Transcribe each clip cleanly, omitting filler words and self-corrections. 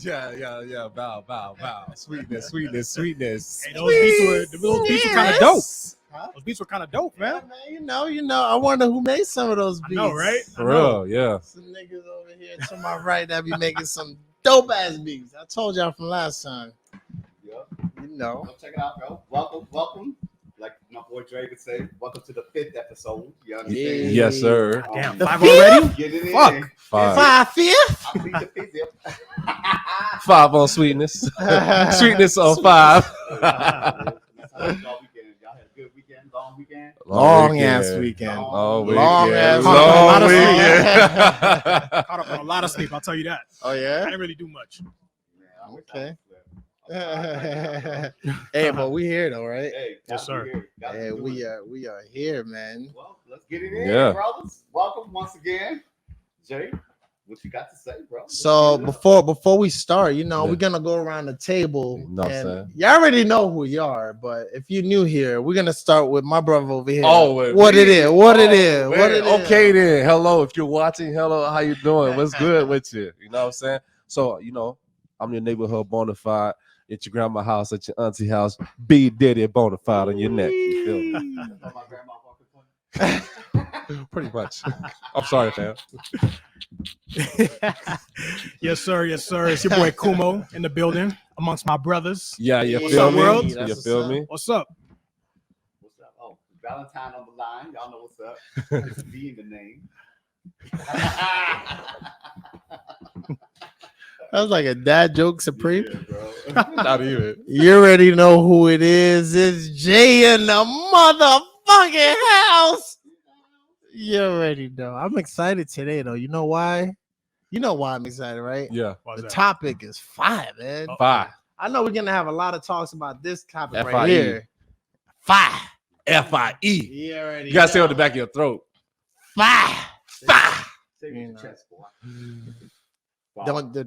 Yeah. Bow. Sweetness. Hey, those beats were kind of dope. Huh? Those beats were kind of dope, man. You know. I wonder who made some of those I beats. know, right? For real, yeah. Some niggas over here to my right that be making some dope ass beats. I told y'all from last time. Yep. You know. Go check it out, bro. Welcome. Like my boy Dre could say, welcome to the 5th episode. You understand? Yes, sir. Damn, The 5 fifth? already? Get it in. Fuck. Five. Fifth? I plead the 5th. Yep. 5 on sweetness. Sweetness on 5. Y'all had a good weekend, long weekend. Long ass weekend. Long Long ass weekend. Long Long weekend. weekend. Caught up on a lot of sleep, I'll tell you that. Oh I yeah. didn't really do much. Okay. Hey, but we here though, right? Hey, Yes, sir. Hey, we are here, man. Well, let's get it in, Yeah. brothers. Welcome once again, Jay. What you got to say, bro? So Let's get it up. before we start, you know, Yeah. we're gonna go around the table. You know what I'm and saying? you already know who you are, but if you're new here, we're gonna start with my brother over here. Oh, what it is, what it is, man. what it is. Okay then. Hello, if you're watching. Hello, how you doing? What's good with you? You know what I'm saying? So, you know, I'm your neighborhood BonafYde at your grandma's house, at your auntie house. Be daddy BonafYde on your neck. You feel me? That's what my grandma walking for. Pretty much. I'm sorry, fam. Yes, sir. It's your boy Kumo in the building amongst my brothers. Yeah, you What's feel up, me? world? You That's feel what's me? What's up? What's up? Oh, Valentine on the line. Y'all know what's up. It's V in the name. That was like a dad joke, Supreme. Yeah, bro. Not even. You already know who it is. It's Jay in the motherfucking house. You already know. I'm excited today, though. You know why? You know why I'm excited, right? Yeah. Why's The that? topic is fire, man. Oh. 5. I know we're gonna have a lot of talks about this topic F-I-E. right here. Fire. F-I-E. You already You gotta say it know. on the back of your throat. Fire. Fire. Say You it with know. your chest, boy. Don't. I'm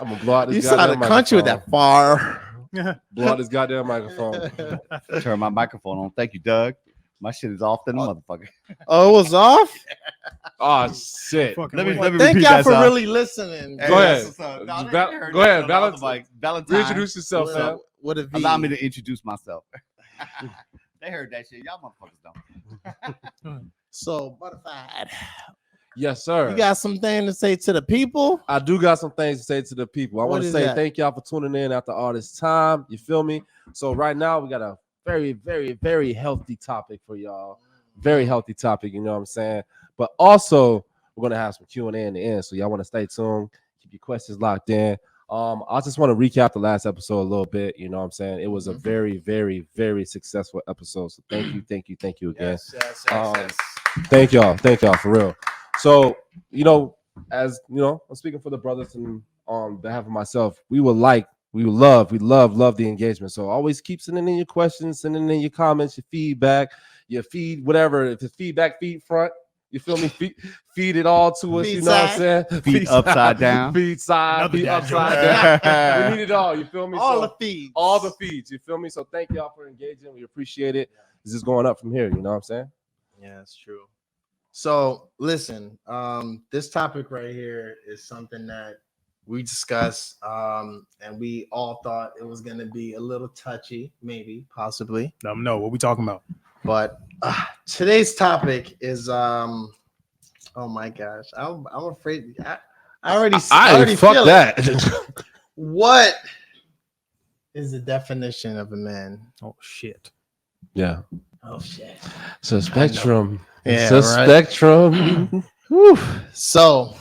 gonna blow out this You sound goddamn a country with that fire. Blow out this goddamn microphone. Turn my microphone on. Thank you, Doug. My shit is off than a motherfucker. Oh, it was off. Oh shit. Fucking Let me- wait. let me- Thank repeat y'all that for song. really listening. Go ahead. Go Go ahead, Valentine. Valentine. Reintroduce yourself, fam. What a V. Allow me to introduce myself. They heard that shit. Y'all motherfuckers don't. So, BonafYde, Yes, sir. you got something to say to the people? I do got some things to say to the people. I What want to is say that? thank y'all for tuning in after all this time. You feel me? So right now we got a very, very, very healthy topic for y'all. Very healthy topic, you know what I'm saying? But also we're gonna have some Q&A in the end. So y'all want to stay tuned, keep your questions locked in. I just want to recap the last episode a little bit. You know what I'm saying? It was a very, very, very successful episode. So thank you again. Yes. Thank y'all for real. So, you know, as you know, I'm speaking for the brothers and on behalf of myself, we love the engagement. So always keep sending in your questions, sending in your comments, your feedback, your feed, whatever. If it's feedback, feed front, you feel me? Feed it all to us, Feed you know what I'm saying? Feed upside down. Feed side, Another feed dad upside down. We need it all, you feel me? All So, the feeds. all the feeds, you feel me? So thank y'all for engaging. We appreciate it. This is going up from here, you know what I'm saying? Yeah, that's true. So listen, this topic right here is something that we discussed, and we all thought it was gonna be a little touchy, maybe, possibly. Let them know what we talking about. But today's topic is oh my gosh, I'm afraid. I already fuck feel that. it. What is the definition of a man? Oh shit. Yeah. Oh shit. It's a spectrum. Yeah, It's a right. spectrum. Whew. So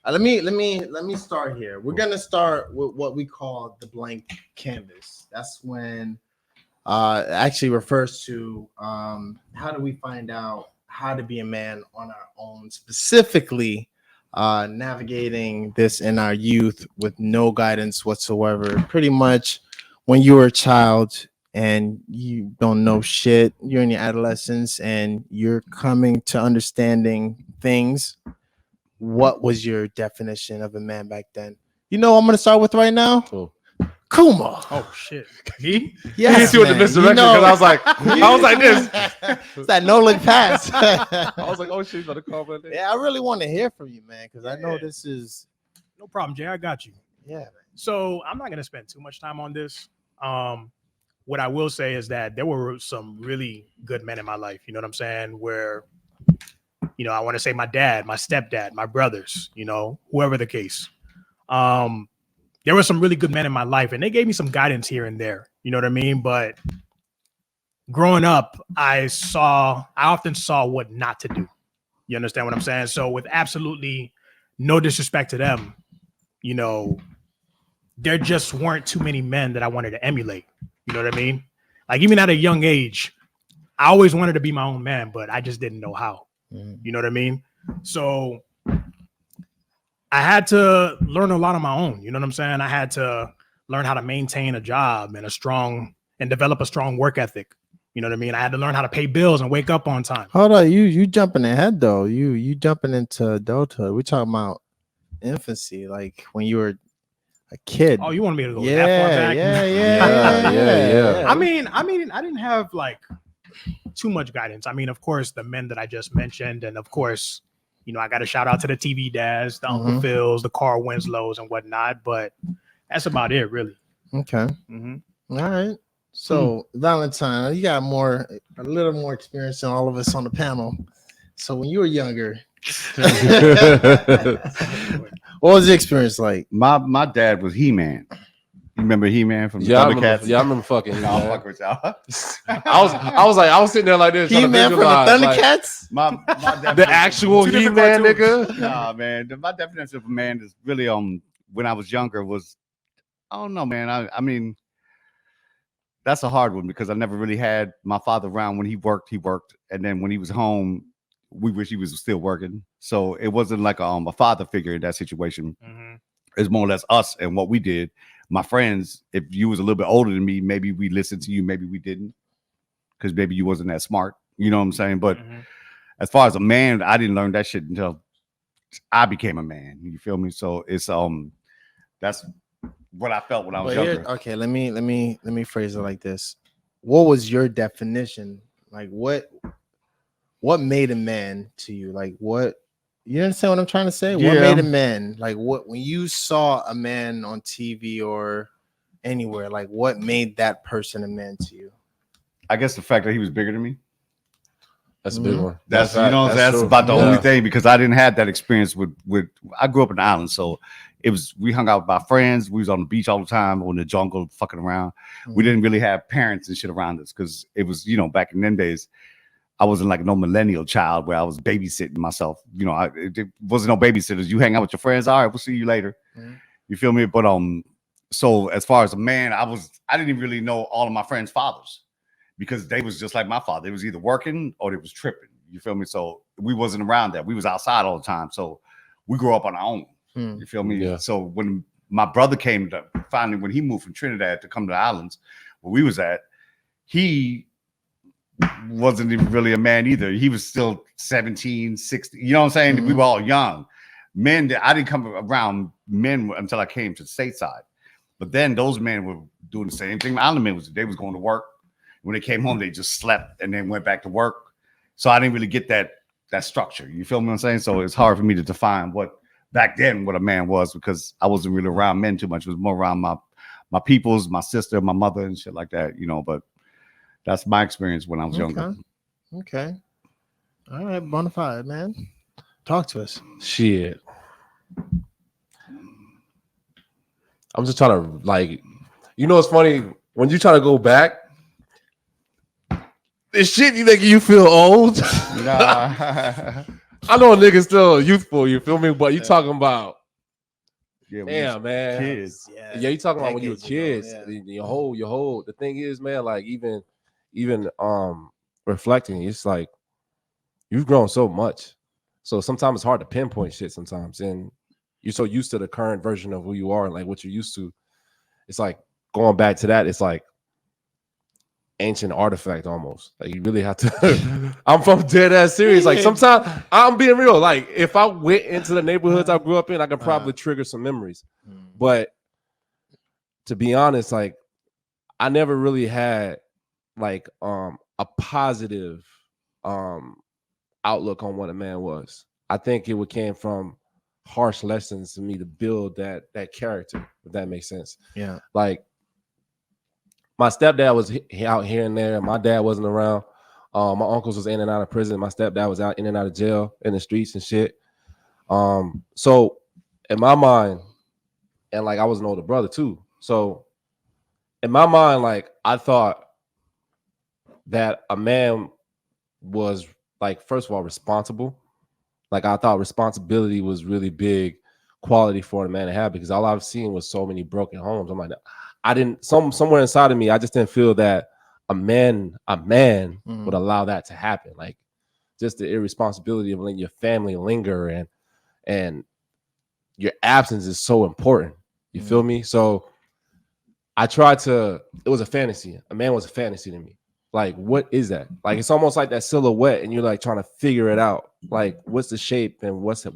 let me start here. We're gonna start with what we call the blank canvas. That's when it actually refers to how do we find out how to be a man on our own, specifically navigating this in our youth with no guidance whatsoever. Pretty much when you were a child and you don't know shit, you're in your adolescence and you're coming to understanding things. What was your definition of a man back then? You know what I'm gonna start with right now? Cool. Kuma. Oh shit. Me? Yes, He hit you with the man. misdirection because I was like this. It's that no look pass. I was like, oh shit, he's about to call my name. Yeah, I really want to hear from you, man, because I know Yeah. this is No problem, Jay. I got you. Yeah. So I'm not gonna spend too much time on this. What I will say is that there were some really good men in my life. You know what I'm saying? Where, I want to say my dad, my stepdad, my brothers, whoever the case. There were some really good men in my life, and they gave me some guidance here and there. You know what I mean? But growing up, I often saw what not to do. You understand what I'm saying? So with absolutely no disrespect to them, there just weren't too many men that I wanted to emulate. You know what I mean? Like even at a young age, I always wanted to be my own man, but I just didn't know how. You know what I mean? So I had to learn a lot on my own. You know what I'm saying? I had to learn how to maintain a job and develop a strong work ethic. You know what I mean? I had to learn how to pay bills and wake up on time. Hold on, you jumping ahead though. You jumping into adulthood. We're talking about infancy, like when you were a kid. Oh, you want me to go that far back? Yeah. I mean, I didn't have like too much guidance. I mean, of course, the men that I just mentioned, and of course, I got to shout out to the TV dads, the Uncle Phils, the Carl Winslows, and whatnot. But that's about it, really. Okay. All right. So Valentine, you got a little more experience than all of us on the panel. So when you were younger, what was the experience like? My dad was He-Man. You remember He-Man from the I Thundercats? remember fucking. No, I'll fuck with y'all. I was sitting there like this. He-Man from the Thundercats? My The actual He-Man, nigga. Nah, man. My definition of a man is really when I was younger was, I don't know, man. I mean, that's a hard one because I never really had my father around. When he worked, and then when he was home, we wish he was still working. So it wasn't like a father figure in that situation. It's more or less us and what we did. My friends, if you was a little bit older than me, maybe we listened to you, maybe we didn't, because maybe you wasn't that smart. You know what I'm saying? But as far as a man, I didn't learn that shit until I became a man. You feel me? So it's that's what I felt when I was younger. Okay, let me phrase it like this. What was your definition? Like what made a man to you? Like what, you understand what I'm trying to say? Yeah. What made a man? Like what, when you saw a man on TV or anywhere, like what made that person a man to you? I guess the fact that he was bigger than me. That's a big one. That's right. that's true. about the only thing, because I didn't have that experience with I grew up in the island, so we hung out with our friends. We was on the beach all the time, or in the jungle, fucking around. We didn't really have parents and shit around us because it was, back in them days, I wasn't like no millennial child where I was babysitting myself. It wasn't no babysitters. You hang out with your friends. All right, we'll see you later. You feel me? But so as far as a man, I didn't even really know all of my friends' fathers because they was just like my father. They was either working or they was tripping. You feel me? So we wasn't around that. We was outside all the time. So we grew up on our own. You feel me? Yeah. So when my brother came to finally, when he moved from Trinidad to come to the islands where we was at, he wasn't even really a man either. He was still 17, 16. You know what I'm saying? We were all young. Men, I didn't come around men until I came to the stateside. But then those men were doing the same thing. Island men they was going to work. When they came home, they just slept and then went back to work. So I didn't really get that structure. You feel me what I'm saying? So it's hard for me to define what a man was, because I wasn't really around men too much. It was more around my peoples, my sister, my mother, and shit like that, but that's my experience when I was younger. Okay. All right, BonafYde, man. Talk to us. Shit. I'm just trying to it's funny when you try to go back. This shit you making you feel old. Nah. I know a nigga still youthful, you feel me? But you talking about Yeah, man. Kids. Yeah, you talking about when you were Decades kids. ago, yeah. Your whole the thing is, man, like even reflecting, it's like you've grown so much. So sometimes it's hard to pinpoint shit sometimes. And you're so used to the current version of who you are and like what you're used to. It's like going back to that, it's like ancient artifact almost. Like you really have to I'm from dead ass serious. Like sometimes I'm being real. Like if I went into the neighborhoods I grew up in, I could probably trigger some memories. But to be honest, like I never really had like a positive outlook on what a man was. I think it came from harsh lessons to me to build that character, if that makes sense. Yeah. Like my stepdad was out here and there. My dad wasn't around. My uncles was in and out of prison. My stepdad was out in and out of jail in the streets and shit. So in my mind, and like I was an older brother too. So in my mind, like I thought that a man was like, first of all, responsible. Like I thought responsibility was really big quality for a man to have, because all I've seen was so many broken homes. I'm like, I didn't somewhere inside of me, I just didn't feel that a man would allow that to happen. Like just the irresponsibility of letting your family linger, and your absence is so important. You feel me? So I tried to, it was a fantasy. A man was a fantasy to me. Like, what is that? Like, it's almost like that silhouette, and you're like trying to figure it out. Like, what's the shape, and what's a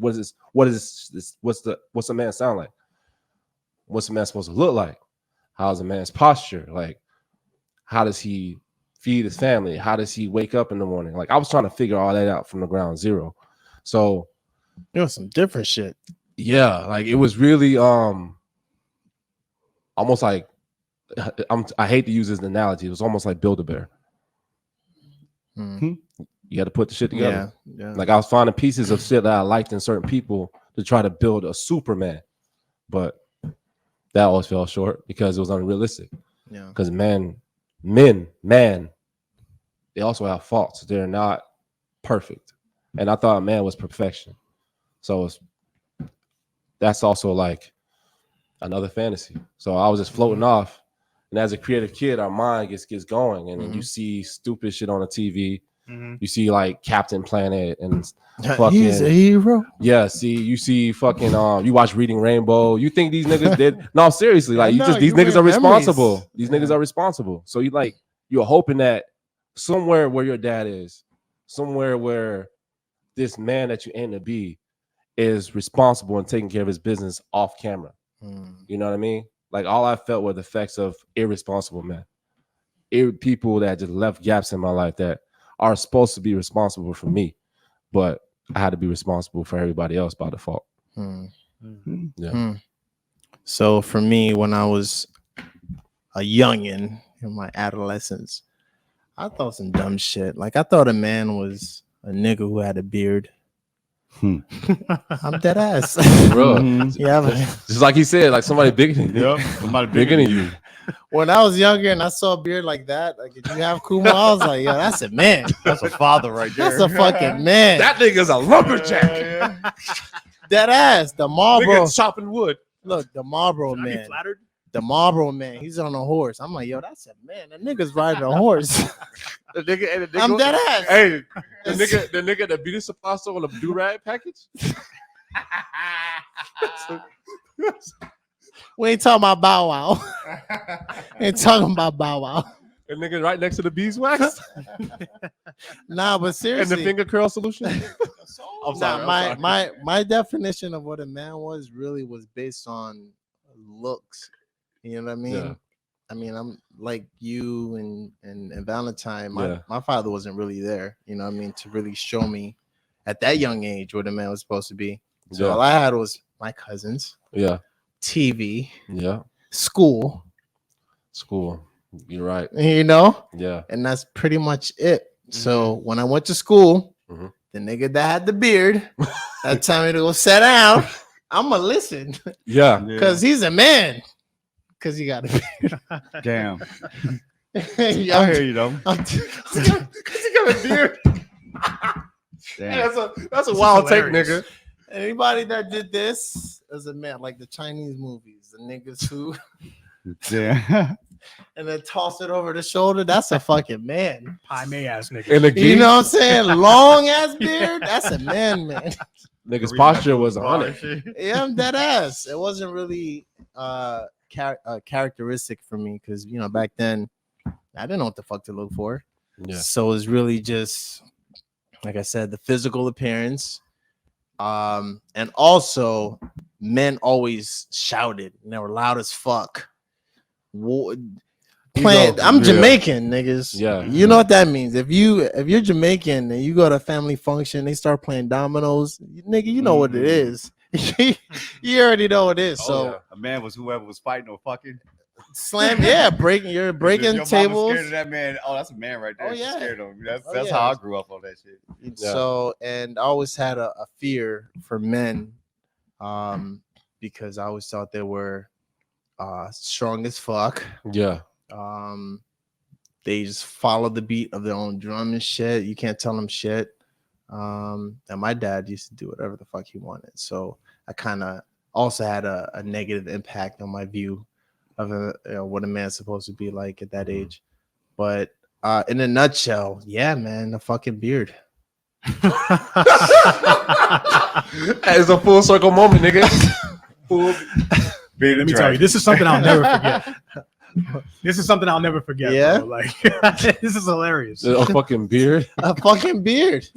man sound like? What's a man supposed to look like? How's a man's posture? Like, how does he feed his family? How does he wake up in the morning? Like, I was trying to figure all that out from the ground zero. So It was some different shit. yeah, like it was really almost like, I hate to use this analogy. It was almost like Build-A-Bear. You got to put the shit together. Yeah. Like I was finding pieces of shit that I liked in certain people to try to build a Superman, but that always fell short because it was unrealistic. Yeah. Because men, they also have faults. They're not perfect, and I thought a man was perfection. So that's also like another fantasy. So I was just floating off. And as a creative kid, our mind gets going, and then you see stupid shit on the TV. You see like Captain Planet and fucking, he's a hero. Yeah, you see fucking you watch Reading Rainbow. You think these niggas did? No, seriously, like these niggas are responsible. These niggas are responsible. So you're hoping that somewhere where your dad is, somewhere where this man that you aim to be is responsible and taking care of his business off camera. You know what I mean? Like all I felt were the effects of irresponsible men, people that just left gaps in my life that are supposed to be responsible for me, but I had to be responsible for everybody else by default. Yeah. So for me, when I was a youngin in my adolescence, I thought some dumb shit. Like I thought a man was a nigga who had a beard. I'm dead ass. Bro, Yeah, just like he said, like somebody bigger than you. Yep, somebody Bigger than you. when I was younger and I saw a beard like that, like if you have Kumo, I was like, yo, that's a man. That's a father right there. That's a fucking man. That nigga's a lumberjack. Dead ass. The Marlboro. Nigga chopping wood. Look, the Marlboro Should I be man. flattered? The Marlboro man. He's on a horse. I'm like, yo, that's a man. That nigga's riding a horse. The nigga, I'm dead ass. Hey, the nigga that beauty supply store on the do-rag package. We ain't talking about Bow Wow. We ain't talking about Bow Wow. The nigga right next to the beeswax Nah, but and the seriously. finger curl solution. My definition of what a man was really was based on looks. You know what I mean? Yeah. I mean, I'm like you and Valentine. Yeah. My father wasn't really there, you know what I mean, to really show me at that young age what a man was supposed to be. So Yeah. all I had was my cousins, Yeah. TV, Yeah. school, School. You're right. you know, Yeah. and that's pretty much it. So when I went to school, Mhm. the nigga that had the beard that told me to go sit down, I'ma listen Yeah. because he's a man. Because he got a beard. Damn. Yeah, I hear you though. Because he got a beard. Damn. That's a This wild is take, hilarious. nigga. Anybody that did this as a man, like the Chinese movies, the niggas who Yeah. and then toss it over the shoulder, that's a fucking man. Pie May ass nigga. And the You know what I'm saying? Long ass Yeah. beard, that's a man. Nigga's posture was 100. Yeah, I'm dead ass. It wasn't really characteristic for me because you know back then I didn't know what the fuck to look for. Yeah. So it's really just like I said, the physical appearance. And also men always shouted and they were loud as fuck. Playing, I'm Jamaican, niggas. Yeah. You know what that means. If you're Jamaican and you go to a family function, they start playing dominoes, nigga, you know what it is. You already know what it is. Oh, So yeah. A man was whoever was fighting or fucking. slam, yeah, breaking If breaking your mama's tables. scared of that man. Oh, that's a man right there. Oh, She's yeah. scared of him. That's Oh, that's yeah. how I grew up on that shit. Yeah. So, and I always had a fear for men, because I always thought they were strong as fuck. Yeah. They just follow the beat of their own drum and shit. You can't tell them shit. And my dad used to do whatever the fuck he wanted. So I kind of also had a negative impact on my view of what a man's supposed to be like at that age. But in a nutshell, yeah, man, the fucking beard. It's a full circle moment, nigga. Let me tell you, this is something I'll never forget. This is something I'll never forget. Yeah? Bro. Like this is hilarious. A fucking beard. A fucking beard.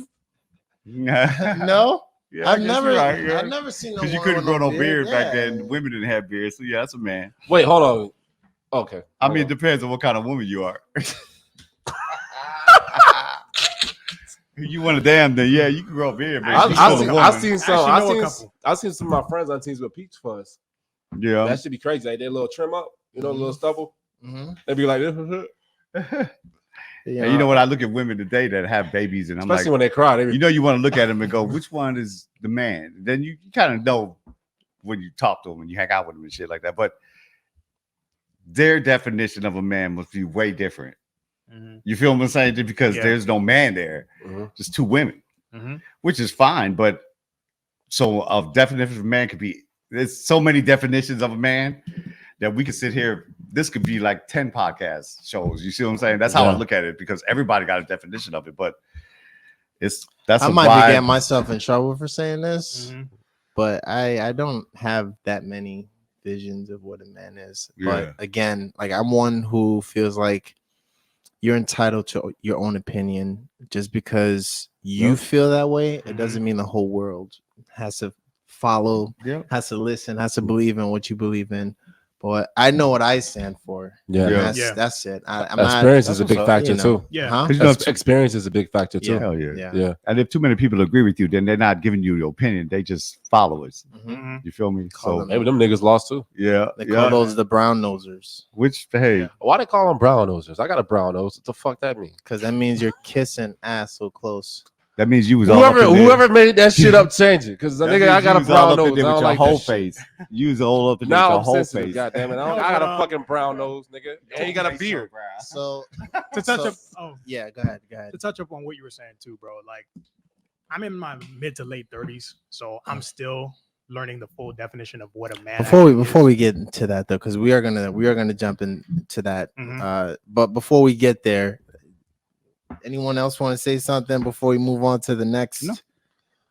Yeah, No, I I've guess never, you're right, yeah. I've never seen no. Because you one couldn't with grow no beard back Yeah. then. Women didn't have beards, so yeah, that's a man. Wait, hold on. Okay. I hold mean, it on. depends on what kind of woman you are. If you want a damn, then yeah, you can grow a beard. But I- if you I still a seen, woman, I seen some. Actually, I know a seen. couple. I seen some of my friends on teams with peach fuzz. yeah. That should be crazy. Like, their little trim up, you know, a little stubble. Mhm. They be like, And you know what? I look at women today that have babies, and I'm especially like, when they cry. They be, you know, you want to look at them and go, which one is the man? Then you kind of know when you talk to them and you hang out with them and shit like that. But their definition of a man must be way different. Mhm. You feel what I'm saying? Just because Yeah. there's no man there, Mhm. just two women, Mhm. which is fine. But so a definition of a man could be, there's so many definitions of a man that we could sit here. This could be like 10 podcast shows. You see what I'm saying? That's how I Yeah. look at it, because everybody got a definition of it. But that's I a might wide, be getting myself in trouble for saying this, Mhm. but I don't have that many visions of what a man is. Yeah. But again, like I'm one who feels like you're entitled to your own opinion. Just because you Yep. feel that way, it Mhm. doesn't mean the whole world has to follow, Yeah. has to listen, has to believe in what you believe in. But I know what I stand for. yeah. And Yeah. that's it. I'm not, Experience is a that's big what's up, factor you know. too. Yeah. Huh? 'Cause you know, Experience is a big factor too. hell yeah. Yeah. Yeah. And if too many people agree with you, then they're not giving you your opinion. They just followers. Mhm. Mhm. You feel me? Call So them- Maybe them niggas lost too. yeah, They yeah. call those the brown nosers, Which hey, Why they call them brown nosers? I got a brown nose. What the fuck that mean? because that means you're kissing ass so close. that means you was all up Whoever in there. whoever made that shit up, change it. Because That nigga, means I got you a was all brown up in nose. there I with don't your like whole that shit. face. You was all up in there with Now your I'm whole sensitive. face. Goddamn it! No, I got but, a fucking brown nose, nigga, and you got a beard. So To touch So- up, oh, yeah, go ahead. to touch up on what you were saying too, bro. Like, I'm in my mid to late 30s, so I'm still learning the full definition of what a man. Before we get into that though, because we are gonna jump into that. Mhm. But before we get there, anyone else want to say something before we move on to the next? No.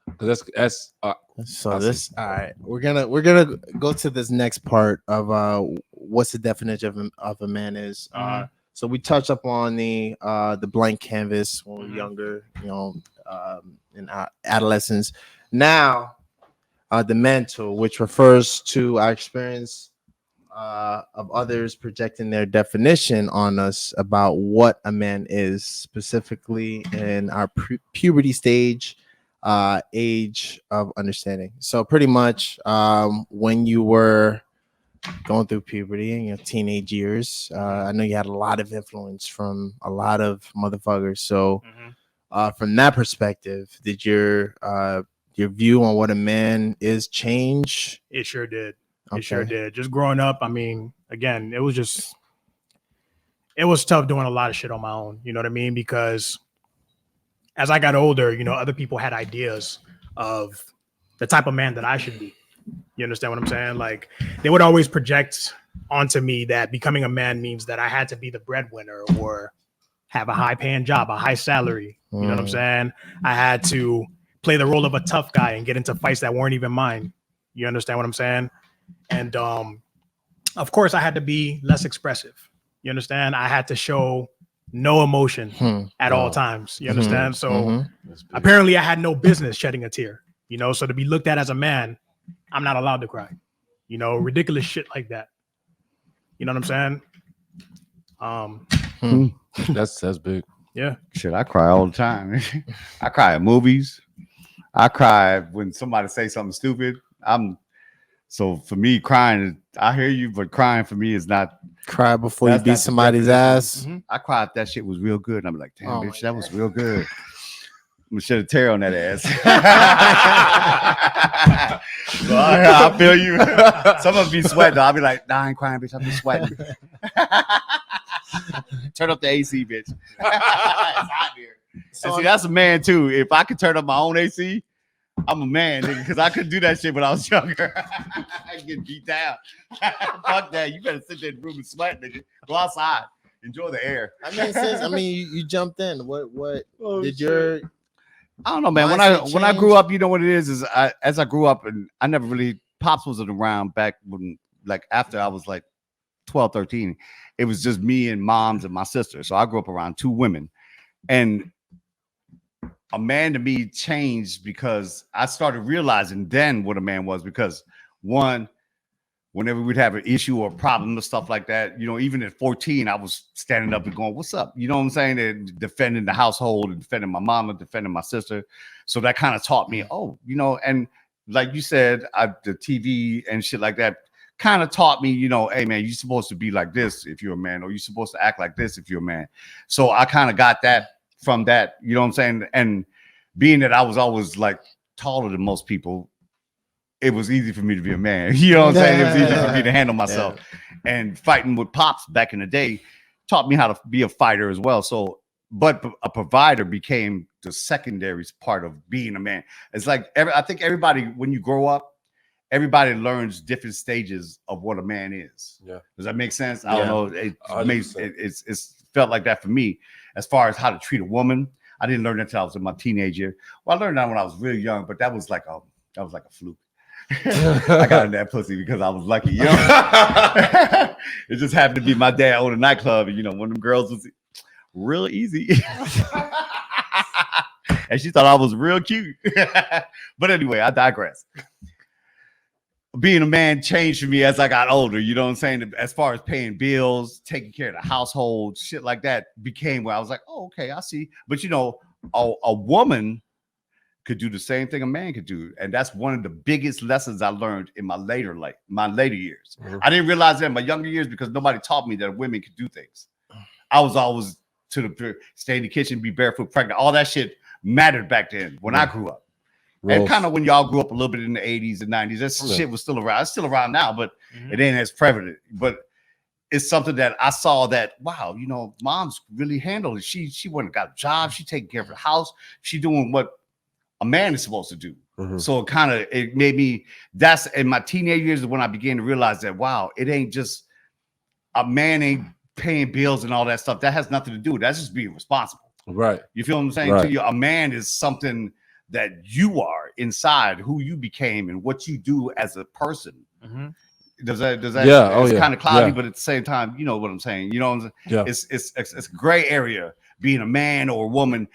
Because that's So I see. this, all right, we're gonna go to this next part of what's the definition of a man is. Mhm. So we touched up on the blank canvas when we were Mhm. younger, you know, in our adolescence. Now, the mental, which refers to our experience of others projecting their definition on us about what a man is, specifically in our puberty stage, age of understanding. So pretty much when you were going through puberty in your teenage years, I know you had a lot of influence from a lot of motherfuckers. So Mhm. from that perspective, did your view on what a man is change? It sure did. It Okay. sure did. Just growing up, I mean, again, it was tough doing a lot of shit on my own. You know what I mean? Because as I got older, you know, other people had ideas of the type of man that I should be. You understand what I'm saying? Like, they would always project onto me that becoming a man means that I had to be the breadwinner or have a high paying job, a high salary. You know what I'm saying? I had to play the role of a tough guy and get into fights that weren't even mine. You understand what I'm saying? And of course, I had to be less expressive. You understand? I had to show no emotion at all times. You understand? So apparently, I had no business shedding a tear. You know, so to be looked at as a man, I'm not allowed to cry. You know, ridiculous shit like that. You know what I'm saying? that's big. Yeah. Shit, I cry all the time. I cry at movies. I cry when somebody say something stupid. So for me, crying, I hear you, but crying for me is not. Cry before you That's beat not the somebody's definition. ass. I cried if that shit was real good. And I'm like, damn, Oh bitch, my that was real good. I'm gonna shed a tear on that ass. So I feel you. Some of us be sweating. I'll be like, nah, I ain't crying, bitch. I'm just sweating. Turn up the AC, bitch. It's hot here. And see, that's a man too. If I could turn up my own AC, I'm a man, nigga, because I couldn't do that shit when I was younger. I get beat down. Fuck that. You better sit there in the room and sweat, nigga. Go outside. Enjoy the air. I mean, since you jumped in. What did shit. your I don't know, man. When I grew up, you know what it is as I grew up, and I never really, Pops wasn't around back when, like, after I was like 12, 13. It was just me and moms and my sister. So I grew up around two women. And a man to me changed because I started realizing then what a man was, because one, whenever we'd have an issue or a problem or stuff like that, you know, even at 14, I was standing up and going, what's up? You know what I'm saying? And defending the household and defending my mama, defending my sister. So that kind of taught me, oh, you know, and like you said, the TV and shit like that kind of taught me, you know, hey, man, you're supposed to be like this if you're a man, or you're supposed to act like this if you're a man. So I kind of got that from that, you know what I'm saying? And being that I was always like taller than most people, it was easy for me to be a man. You know what I'm saying? It was easy for me to handle myself. Yeah. And fighting with Pops back in the day taught me how to be a fighter as well. So, but a provider became the secondary part of being a man. It's like I think everybody, when you grow up, everybody learns different stages of what a man is. Yeah. Does that make sense? I don't know. It's felt like that for me as far as how to treat a woman. I didn't learn that until I was in my teenage year. Well, I learned that when I was really young, but that was like a fluke. I got in that pussy because I was lucky, you know. It just happened to be my dad owned a nightclub, and you know, one of them girls was real easy. And she thought I was real cute. But anyway, I digress. Being a man changed for me as I got older, you know what I'm saying? As far as paying bills, taking care of the household, shit like that became where I was like, oh, okay, I see. But you know, a woman could do the same thing a man could do. And that's one of the biggest lessons I learned in my later years. Mm-hmm. I didn't realize that in my younger years because nobody taught me that women could do things. I was always stay in the kitchen, be barefoot, pregnant. All that shit mattered back then when I grew up. And kind of when y'all grew up a little bit in the 80s and 90s, that shit was still around. It's still around now, but it ain't as prevalent. But it's something that I saw that, wow, you know, mom's really handled it. She went and got a job. She taking care of the house. She doing what a man is supposed to do. So it made me, that's in my teenage years when I began to realize that, wow, it ain't just a man ain't paying bills and all that stuff. That has nothing to do with it. That's just being responsible. Right. You feel what I'm saying? Right. A man is something that you are inside, who you became and what you do as a person. Does that it's kind of cloudy, but at the same time, you know what I'm saying? You know, it's a gray area being a man or a woman,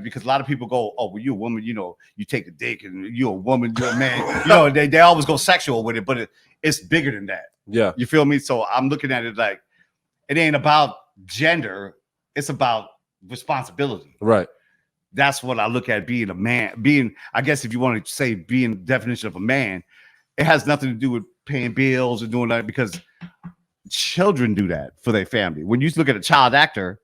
because a lot of people go, oh, well, you're a woman, you know, you take a dick, and you're a woman, you're a man. You know, they always go sexual with it, but it's bigger than that. Yeah. You feel me? So I'm looking at it like it ain't about gender, it's about responsibility. Right. That's what I look at being a man. I guess if you want to say being the definition of a man, it has nothing to do with paying bills or doing that, because children do that for their family. When you look at a child actor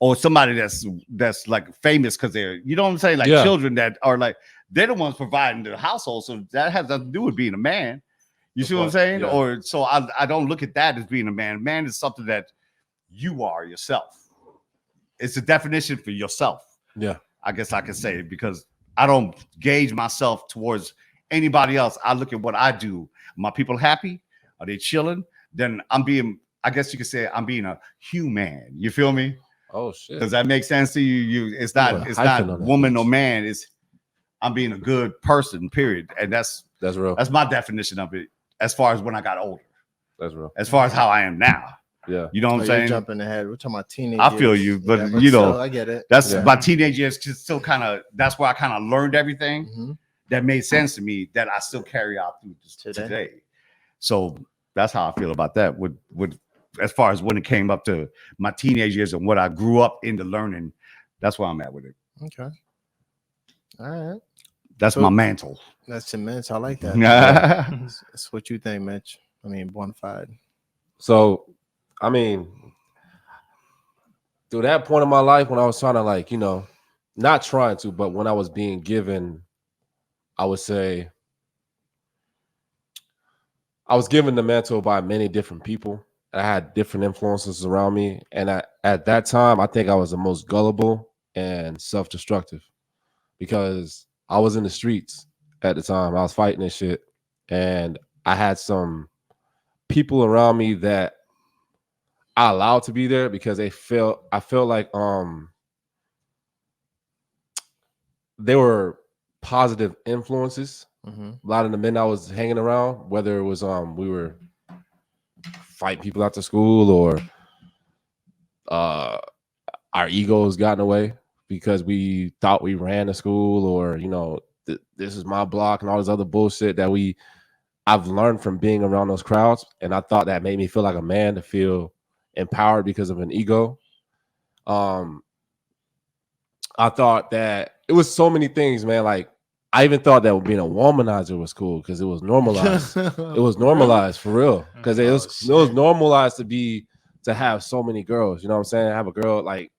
or somebody that's like famous because they're, you know what I'm saying? Like children that are like, they're the ones providing the household. So that has nothing to do with being a man. You see what I'm saying? Yeah. Or so I don't look at that as being a man. Man is something that you are yourself. It's a definition for yourself. Yeah. I guess I can say it, because I don't gauge myself towards anybody else. I look at what I do. Are my people happy? Are they chilling? Then I guess you could say I'm being a human. You feel me? Oh shit. Does that make sense to you? It's not woman or man. I'm being a good person, period. And that's real. That's my definition of it as far as when I got older. That's real. As far as how I am now. Yeah, you know what I'm saying? Jumping ahead. We're talking about teenage years. I feel you, but you know, still, I get it. That's my teenage years. Still kind of. That's where I kind of learned everything that made sense to me that I still carry out through today. So that's how I feel about that. With as far as when it came up to my teenage years and what I grew up into learning, that's where I'm at with it. Okay. All right. That's So- my mantle. That's immense. I like that. Yeah. That's what you think, Mitch. I mean, BonafYde. So, I mean, through that point in my life when I was trying to, like, you know, not trying to, but when I was being given, I would say, I was given the mantle by many different people. I had different influences around me. And at that time, I think I was the most gullible and self-destructive because I was in the streets at the time. I was fighting and shit. And I had some people around me that I allowed to be there because I felt like they were positive influences. Mm-hmm. A lot of the men I was hanging around, whether it was we were fighting people after school or our egos got in the way because we thought we ran the school, or you know, this is my block and all this other bullshit that I've learned from being around those crowds, and I thought that made me feel like a man, to feel empowered because of an ego. I thought that it was so many things, man. Like I even thought that being a womanizer was cool because it was normalized. It was normalized for real because it was normalized to have so many girls. You know what I'm saying? Have a girl like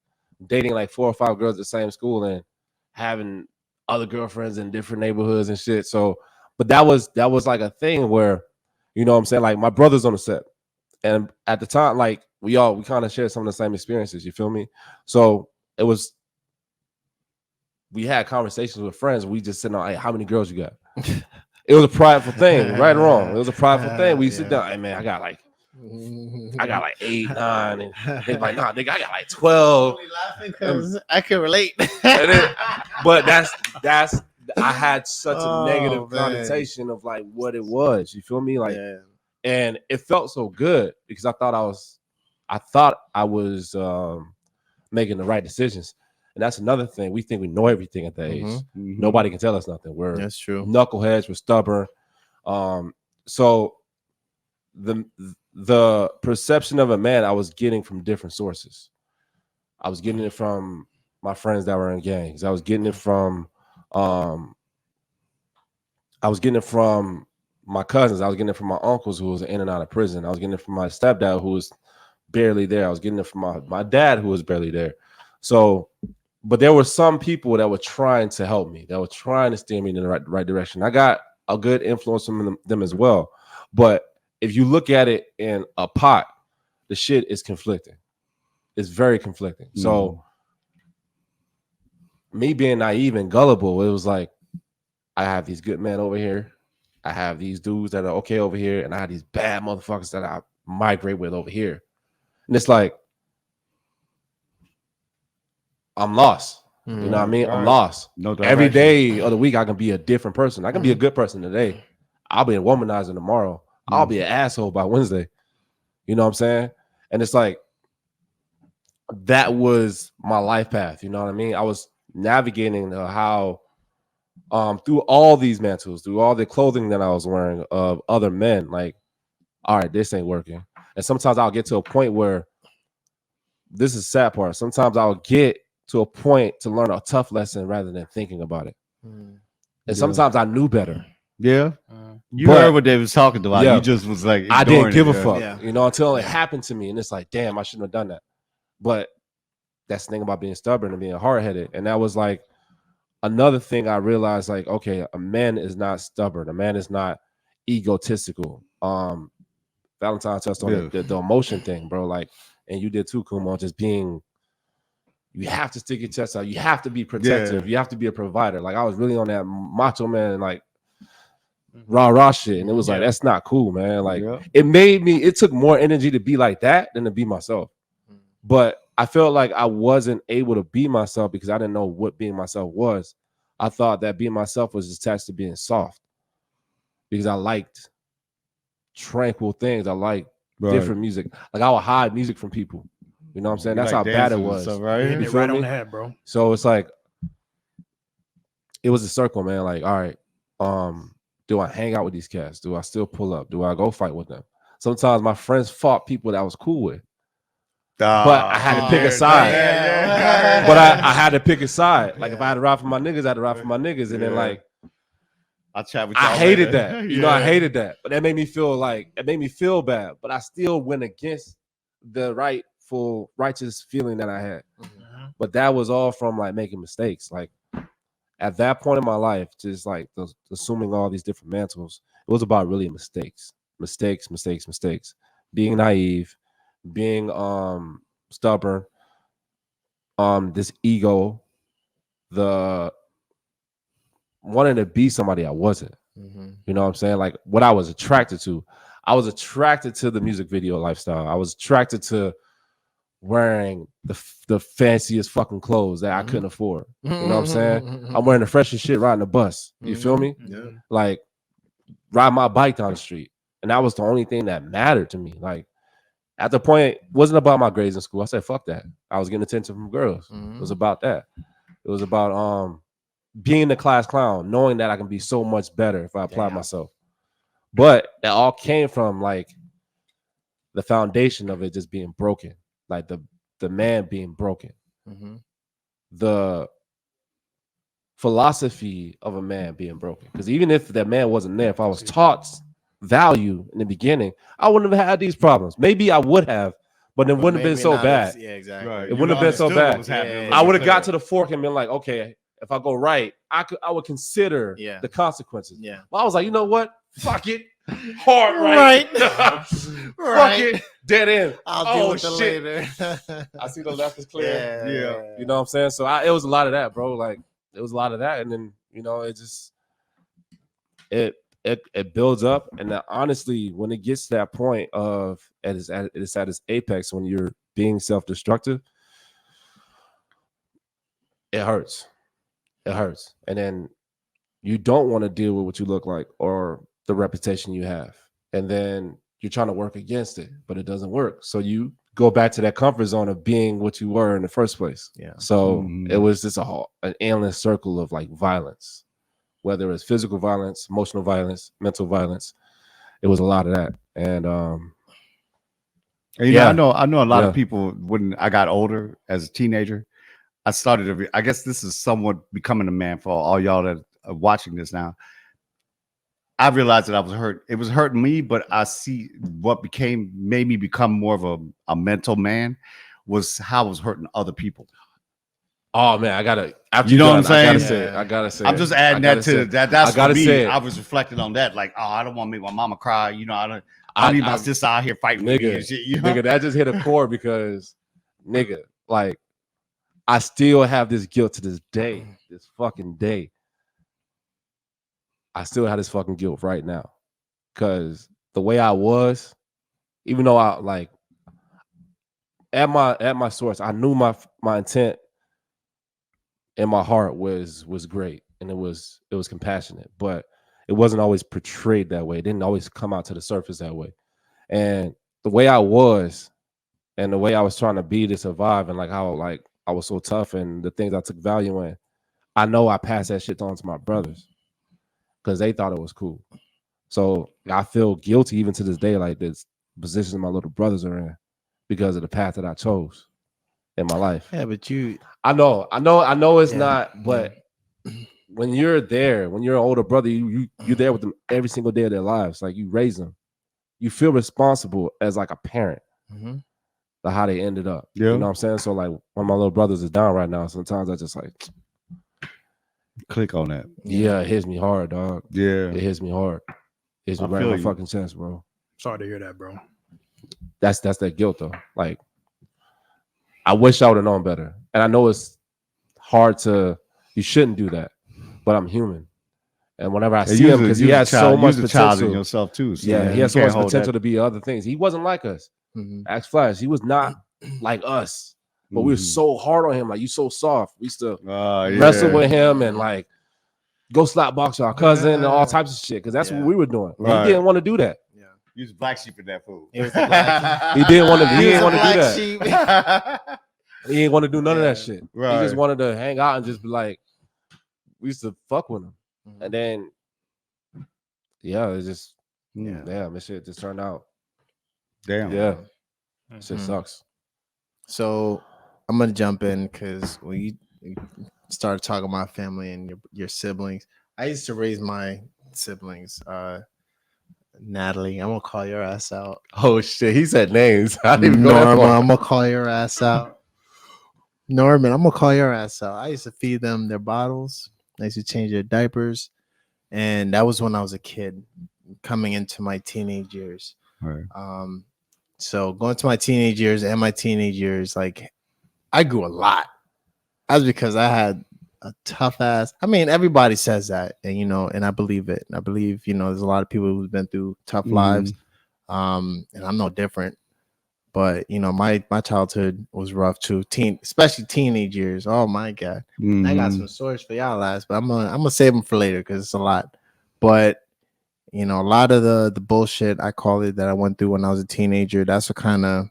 dating like 4 or 5 girls at the same school and having other girlfriends in different neighborhoods and shit. So, but that was like a thing where, you know what I'm saying? Like my brother's on the set, and at the time, like we kind of shared some of the same experiences. You feel me? So it was. We had conversations with friends. We just said, "Hey, how many girls you got?" It was a prideful thing, right or wrong. It was a prideful thing. We sit down, hey man, I got like 8, 9, and they're like, nah, nigga, I got like 12. Only laughing because I can relate. But that's I had such a negative man. connotation of like what it was. You feel me? Like, Yeah. and it felt so good because I thought I was making the right decisions. And that's another thing. We think we know everything at that age. Mhm. Nobody can tell us nothing. We're That's true. knuckleheads. We're stubborn. So the perception of a man I was getting from different sources. I was getting it from my friends that were in gangs. I was getting it from my cousins. I was getting it from my uncles who was in and out of prison. I was getting it from my stepdad who was barely there. I was getting it from my dad who was barely there. So, but there were some people that were trying to help me, that were trying to steer me in the right direction. I got a good influence from them as well. But if you look at it in a pot, the shit is conflicting. It's very conflicting. So me being naive and gullible, it was like, I have these good men over here. I have these dudes that are okay over here. And I have these bad motherfuckers that I migrate with over here. And it's like, I'm lost. You know what I mean? I'm lost. No Every direction. day of the week, I can be a different person. I can be a good person today. I'll be a womanizer tomorrow. I'll be an asshole by Wednesday. You know what I'm saying? And it's like, that was my life path. You know what I mean? I was navigating how through all these mantles, through all the clothing that I was wearing of other men, like, all right, this ain't working. And sometimes I'll get to a point where, this is the sad part. Sometimes I'll get to a point to learn a tough lesson rather than thinking about it. And sometimes I knew better. Yeah. You But- heard what they was talking about. Yeah. You just was like, I didn't ignoring give it, a yeah. fuck, Yeah. you know, until it happened to me. And it's like, damn, I shouldn't have done that. But that's the thing about being stubborn and being hard-headed. And that was like another thing I realized, like, okay, a man is not stubborn. A man is not egotistical. Valentine touched on the emotion thing, bro. Like, and you did too, Kumo, just being, you have to stick your chest out. You have to be protective. Yeah. You have to be a provider. Like, I was really on that macho man, like, rah shit. And it was like, that's not cool, man. Like, it took more energy to be like that than to be myself. But I felt like I wasn't able to be myself because I didn't know what being myself was. I thought that being myself was attached to being soft because I liked tranquil things. I liked different music. Like, I would hide music from people. You know what I'm saying? That's how bad it was. You Right? hit You it feel right me? on the head, bro. So it's like, it was a circle, man. Like, all right, do I hang out with these cats? Do I still pull up? Do I go fight with them? Sometimes my friends fought people that I was cool with. But I had to pick a side. But I had to pick a side. Like, if I had to ride for my niggas, I had to ride for my niggas. And then, like, I'll chat with you. I hated that. You know, I hated that. But that made me feel bad. But I still went against the righteous feeling that I had. Mhm. But that was all from like making mistakes. Like at that point in my life, just like assuming all these different mantles, it was about really mistakes. Being naive, being stubborn, this ego, the wanting to be somebody I wasn't. You know what I'm saying? Like what I was attracted to. I was attracted to the music video lifestyle. I was attracted to wearing the fanciest fucking clothes that I couldn't afford. You know what I'm saying? I'm wearing the freshest shit riding the bus. You feel me? Yeah. Like ride my bike down the street. And that was the only thing that mattered to me. Like at the point, it wasn't about my grades in school. I said, fuck that. I was getting attention from girls. It was about that. It was about being the class clown, knowing that I can be so much better if I apply myself. But that all came from like the foundation of it just being broken, like the man being broken, the philosophy of a man being broken. Because even if that man wasn't there, if I was taught value in the beginning, I wouldn't have had these problems. Maybe I would have, but it wouldn't have been so bad. Yeah, exactly. Right. It wouldn't have been so bad. Yeah, I would have got to the fork and been like, okay, if I go right, I would consider the consequences. Yeah. But I was like, you know what? Fuck it. Hard right. Fuck it. Dead end. I'll deal with it later. I see the left is clear. Yeah. You know what I'm saying? So it was a lot of that, bro. Like it was a lot of that. And then, you know, it just it builds up. And then, honestly, when it gets to that point of it's at its apex, when you're being self-destructive, it hurts. It hurts. And then you don't want to deal with what you look like or the reputation you have. And then you're trying to work against it, but it doesn't work. So you go back to that comfort zone of being what you were in the first place. Yeah. So it was just an endless circle of like violence, whether it's physical violence, emotional violence, mental violence. It was a lot of that. And you know, I know a lot of people when I got older as a teenager, I started to, I guess this is somewhat becoming a man for all y'all that are watching this now. I realized that I was hurt. It was hurting me, but I see what made me become more of a mental man was how I was hurting other people. Oh man, I gotta. You know what I'm saying? I gotta say. I'm just adding that to that. That's for me. I was reflecting on that. Like, oh, I don't want to make my mama cry. You know, I need my sister out here fighting with me and shit. You know? Nigga, that just hit a chord because, nigga, like, I still have this guilt to this day. This fucking day. I still have this fucking guilt right now. Cause the way I was, even though I like at my source, I knew my intent in my heart was great and it was compassionate, but it wasn't always portrayed that way. It didn't always come out to the surface that way. And the way I was and the way I was trying to be to survive and like how like I was so tough and the things I took value in, I know I passed that shit on to my brothers because they thought it was cool. So I feel guilty even to this day, like this position my little brothers are in because of the path that I chose in my life. Yeah, but I know it's not, but when you're there, when you're an older brother, you're there with them every single day of their lives. Like you raise them. You feel responsible as like a parent for how they ended up. Yeah. You know what I'm saying? So like when my little brothers is down right now, sometimes I just like click on that. Yeah, it hits me hard, dog. Yeah. It hits me hard. It hits me right in my fucking chest, bro. Sorry to hear that, bro. That's that guilt though. Like I wish I would have known better. And I know it's hard you shouldn't do that, but I'm human. And whenever I see him, because he has so much potential in yourself too. So yeah, he has so much potential to be other things. He wasn't like us. Ask Flash. He was not like us. But we were so hard on him. Like, you so soft. We used to wrestle with him and like go slap box our cousin and all types of shit. Because that's what we were doing. Right. He didn't want to do that. You was black sheep in that fool. He didn't want to do that. He didn't want to do none of that shit. Right. He just wanted to hang out and just be like, we used to fuck with him. And then, it's just, damn, this shit just turned out. Damn. Yeah. Shit sucks. So I'm going to jump in because when you started talking about family and your siblings, I used to raise my siblings. Natalie, I'm gonna call your ass out. Oh shit, he said names. I didn't even go that Norma, far. I'm gonna call your ass out. Norman, I'm gonna call your ass out. I used to feed them their bottles. I used to change their diapers, and that was when I was a kid, coming into my teenage years. Right. So going to my teenage years and my teenage years, like I grew a lot. That's because I had a tough ass. I mean, everybody says that, and and I believe it. I believe there's a lot of people who've been through tough lives, and I'm no different. But my childhood was rough too. Especially teenage years. Oh my god, I got some stories for y'all last, but I'm gonna save them for later because it's a lot. But a lot of the bullshit, I call it, that I went through when I was a teenager, that's what kind of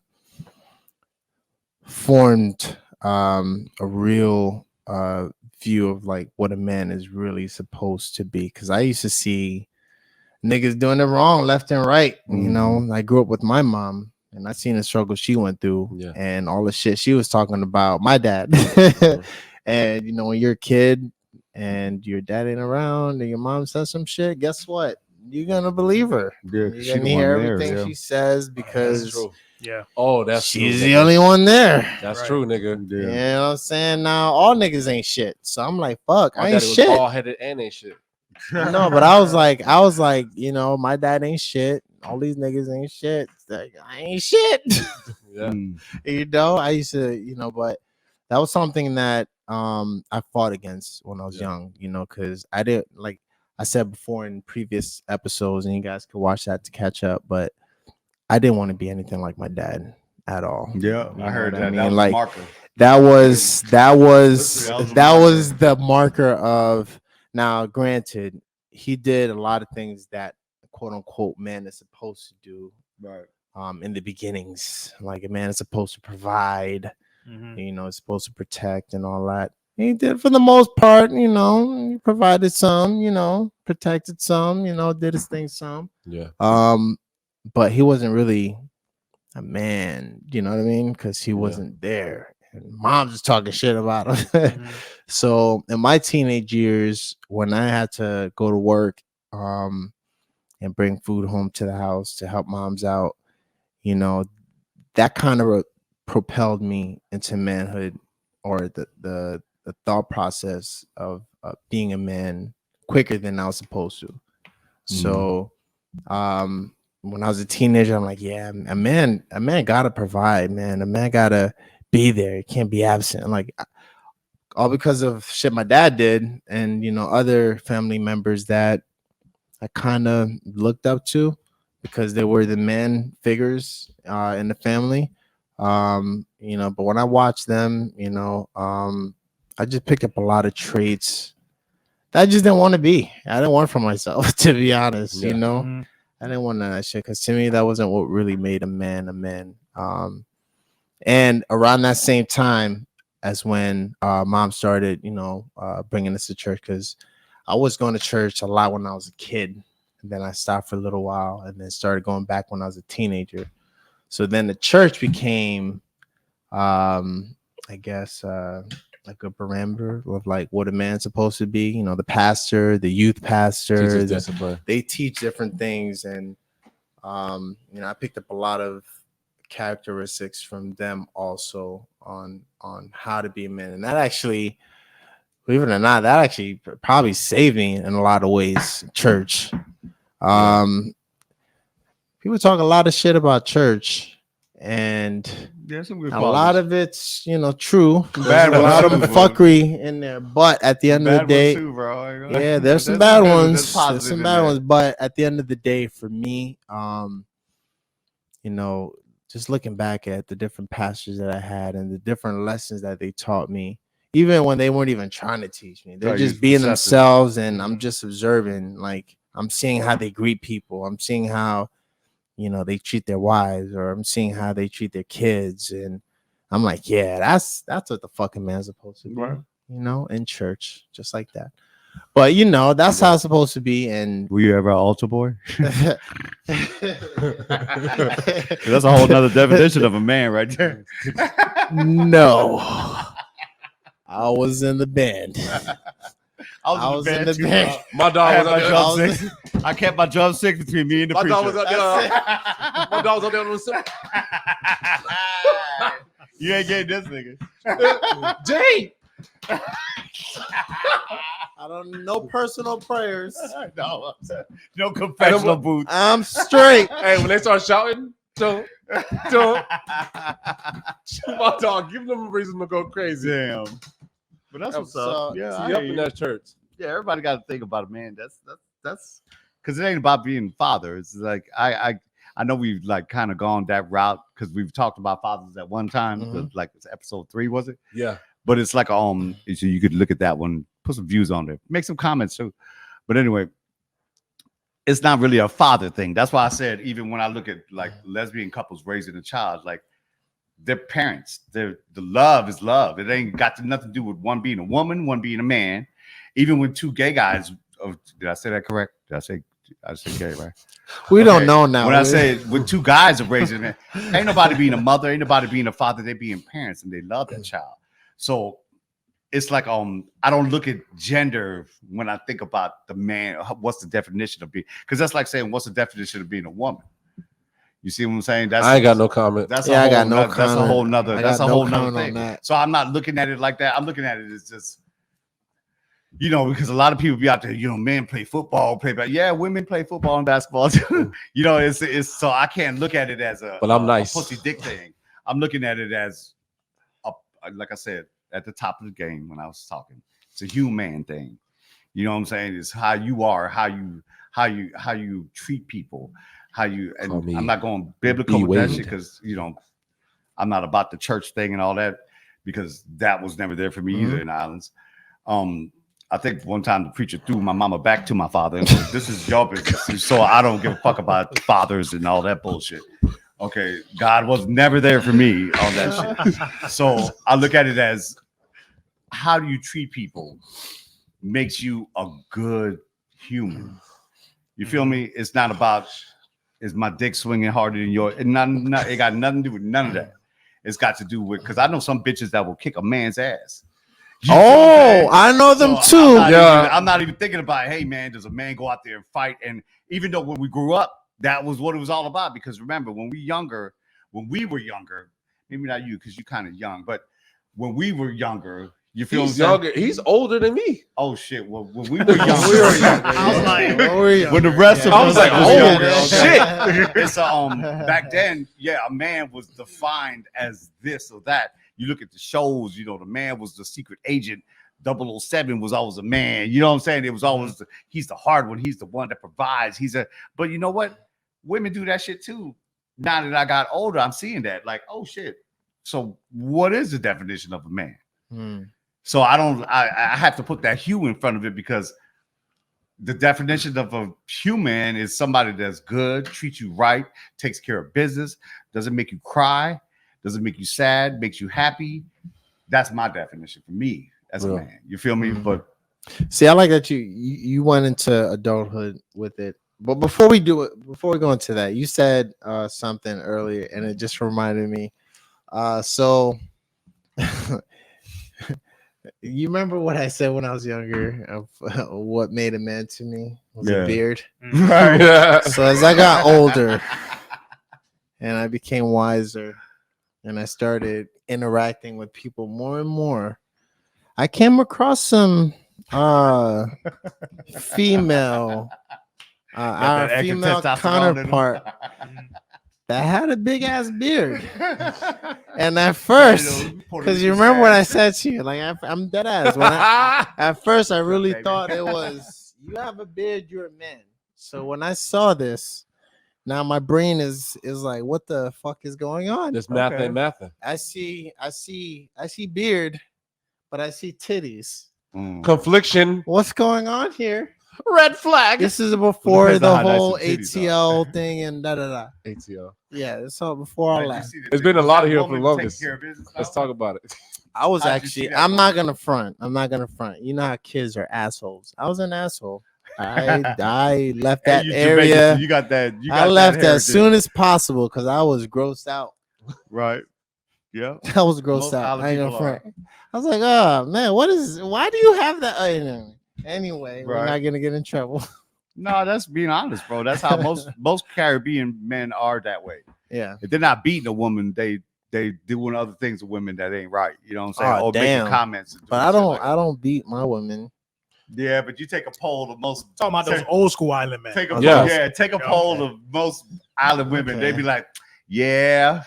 formed a real view of like what a man is really supposed to be. Because I used to see niggas doing it wrong left and right. I grew up with my mom, and I seen the struggle she went through, and all the shit she was talking about my dad. And when you're a kid and your dad ain't around and your mom says some shit, guess what? You're gonna believe her. Yeah, You're gonna hear everything she says because That's true. Yeah. Oh, that's she's true, the nigga. only one there. That's Right. true, nigga. You know what I'm saying? Now all niggas ain't shit. So I'm like, fuck, My I ain't daddy was shit. bald headed and ain't shit. No, but I was like, my dad ain't shit. All these niggas ain't shit. Like, I ain't shit. Yeah. I used to, but that was something that I fought against when I was young, because I didn't, like I said before in previous episodes, and you guys could watch that to catch up, but I didn't want to be anything like my dad at all. Yeah, I heard that. I mean? That was Like, a marker. that was was the marker of. Now, granted, he did a lot of things that quote unquote man is supposed to do. Right. In the beginnings, like a man is supposed to provide, is supposed to protect and all that. He did for the most part, he provided some, protected some, did his thing some. Yeah. But he wasn't really a man, you know what I mean? Because he wasn't there. And mom's just talking shit about him. So in my teenage years, when I had to go to work and bring food home to the house to help moms out, that kind of propelled me into manhood, or the thought process of being a man quicker than I was supposed to. So when I was a teenager, I'm like, yeah, a man gotta provide, man. A man gotta be there. He can't be absent. Like, all because of shit my dad did, and other family members that I kind of looked up to, because they were the man figures in the family. But when I watched them, I just picked up a lot of traits that I just didn't want to be. I didn't want for myself, to be honest. I didn't want none of that shit, because to me that wasn't what really made a man a man. And around that same time as when mom started, bringing us to church, because I was going to church a lot when I was a kid. And then I stopped for a little while and then started going back when I was a teenager. So then the church became, I guess, like a parameter of like what a man's supposed to be. The pastor, the youth pastor, they teach different things. And, I picked up a lot of characteristics from them also on how to be a man. And that actually, believe it or not, that actually probably saved me in a lot of ways. Church. People talk a lot of shit about church, and some good a lot of it's true. Bad There's a lot of ones. fuckery in there, but at the end of the day, yeah, there's some bad ones. There's some bad ones, but at the end of the day, for me, just looking back at the different pastors that I had and the different lessons that they taught me, even when they weren't even trying to teach me, they're just being themselves, and I'm just observing. Like, I'm seeing how they greet people. I'm seeing how, they treat their wives, or I'm seeing how they treat their kids. And I'm like, yeah, that's what the fucking man's supposed to be, in church, just like that. But, that's how it's supposed to be. And were you ever an altar boy? That's a whole nother definition of a man right there. No. I was in the band. I was in the too, band. bro. My I dog had was my up there. drumsticks. I kept my drumsticks between me and the My preacher. dog was up there. My dog was up there on the You ain't getting this nigga. Jay. I don't know personal prayers. No confessional boots. I'm straight. Hey, when they start shouting, don't. My dog, give them a reason to go crazy. Damn. But that's what's up. Yeah, See, up in that church. yeah, everybody got to think about it, man. That's because it ain't about being father. It's like I know we've like kind of gone that route because we've talked about fathers at one time. Mhm. Like it's episode 3, was it? Yeah. But it's like so you could look at that one, put some views on there, make some comments too. But anyway, it's not really a father thing. That's why I said even when I look at like lesbian couples raising a child, like their parents, the love is love. It ain't got nothing to do with one being a woman, one being a man. Even when two gay guys, did I say that correct? I said gay, right? We Okay. don't know now. When I say when two guys are raising it, ain't nobody being a mother, ain't nobody being a father, they being parents and they love that child. So it's like I don't look at gender when I think about the man. What's the definition of being? Because that's like saying what's the definition of being a woman? You see what I'm saying? I ain't got no comment. That's Yeah, a I whole got no nother, that's a comment. whole nother. I That's a got no whole nother comment on thing. that. So I'm not looking at it like that. I'm looking at it as just, because a lot of people be out there. Men play football, play basketball. Yeah, women play football and basketball too. It's so I can't look at it as But I'm nice. a pussy dick thing. I'm looking at it as like I said at the top of the game when I was talking. It's a human thing. You know what I'm saying? It's how you are, how you treat people, and Call me I'm not going biblical with that B-Wade. shit because I'm not about the church thing and all that because that was never there for me either in the islands. I think one time the preacher threw my mama back to my father and said, "This is your business." So I don't give a fuck about fathers and all that bullshit. Okay, God was never there for me on that shit. So I look at it as how do you treat people makes you a good human. You feel me? It's not about is my dick swinging harder than yours. It got nothing to do with none of that. It's got to do with because I know some bitches that will kick a man's ass. You feel what I'm saying? I know them So too. I'm not even thinking about, hey man, does a man go out there and fight? And even though when we grew up, that was what it was all about. Because remember, when we were younger, maybe not you because you're kind of young, but when we were younger, you feel He's younger. He's older than me. Oh shit! Well, when we were younger, I was like, when the rest of I us was like, was oh, younger, shit. It's back then, a man was defined as this or that. You look at the shows, the man was the secret agent. 007 was always a man. You know what I'm saying? It was always he's the hard one. He's the one that provides. But you know what? Women do that shit too. Now that I got older, I'm seeing that. Like, oh shit. So what is the definition of a man? So I have to put that hue in front of it because the definition of a human is somebody that's good, treats you right, takes care of business, doesn't make you cry, doesn't make you sad, makes you happy. That's my definition for me as a man. You feel me? But see, I like that you went into adulthood with it. But before we go into that, you said something earlier, and it just reminded me. So you remember what I said when I was younger of what made a man to me was a beard. Yeah. So as I got older and I became wiser and I started interacting with people more and more, I came across some female our female counterpart that had a big ass beard. And at first, because you remember what I said to you, like I'm dead ass. At first, I really thought it was you have a beard, you're a man. So when I saw this, now my brain is like, what the fuck is going on? This math ain't mathing. I see beard, but I see titties. Confliction. What's going on here? Red flag. This is before the how nice whole the titties ATL thing and da. ATL. Yeah, it's all before all that. It's been a lot of here for the longest. Let's talk about it. I was How'd you see actually. that I'm one? not gonna front. You know how kids are assholes. I was an asshole. I left that area. You got that. I left as soon as possible because I was grossed out. Right. Yeah. I was grossed Most out. island I ain't gonna people are. front. I was like, oh man, why do you have that? Anyway, we're Right. not gonna get in trouble. No, that's being honest, bro. That's how most Caribbean men are that way. Yeah. If they're not beating a woman, they doing other things with women that ain't right. You know what I'm saying? Oh, Or damn. making comments. And But doing I shit don't like I don't beat my women. Yeah, but you take a poll of most Talking about those take, old school island men. take a Yeah. poll, take a Yeah. poll of most island women. Okay. They be like, yeah.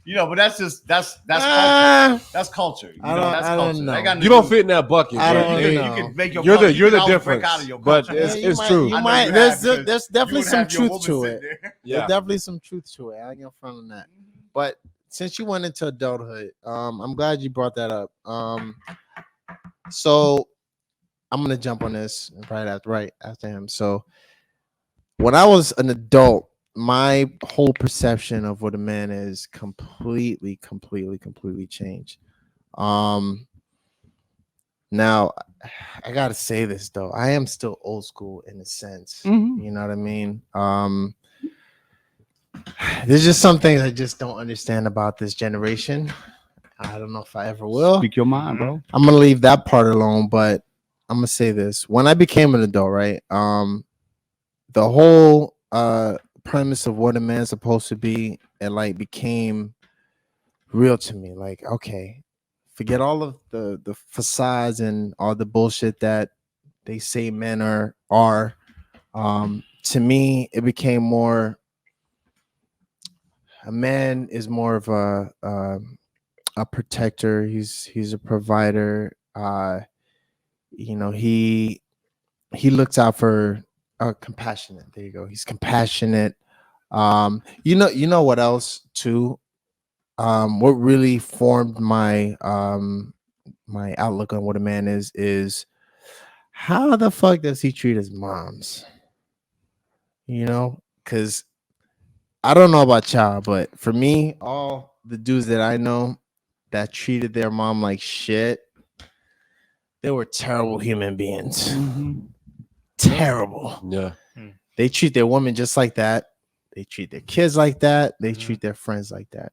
You know, but that's culture. That's culture. You I know, don't- that's I don't culture. know. That got nothing You to don't do- fit in that bucket. I bro. don't you, know. you can make your You're the- you you're can the always difference, break out of your but culture. it's- Yeah, it's true. You I know might. you There's have, because definitely you would some have your truth woman to sitting it. there. Yeah. There's definitely some truth to it. I get front on that. But since you went into adulthood, I'm glad you brought that up. So I'm gonna jump on this right after him. So when I was an adult, my whole perception of what a man is completely changed. Now I gotta say this though, I am still old school in a sense. Mhm. You know what I mean? There's just some things I just don't understand about this generation. I don't know if I ever will. Speak your mind, bro. I'm gonna leave that part alone, but I'm gonna say this. When I became an adult, right? The whole premise of what a man's supposed to be, it like became real to me. Like, okay, forget all of the facades and all the bullshit that they say men are. To me, it became more. A man is more of a protector. He's a provider. You know, he looks out for compassionate. There you go. He's compassionate. You know what else too? What really formed my my outlook on what a man is how the fuck does he treat his moms? You know, because I don't know about y'all, but for me, all the dudes that I know that treated their mom like shit, they were terrible human beings. Terrible. Yeah. They treat their woman just like that. They treat their kids like that. They Mhm. treat their friends like that.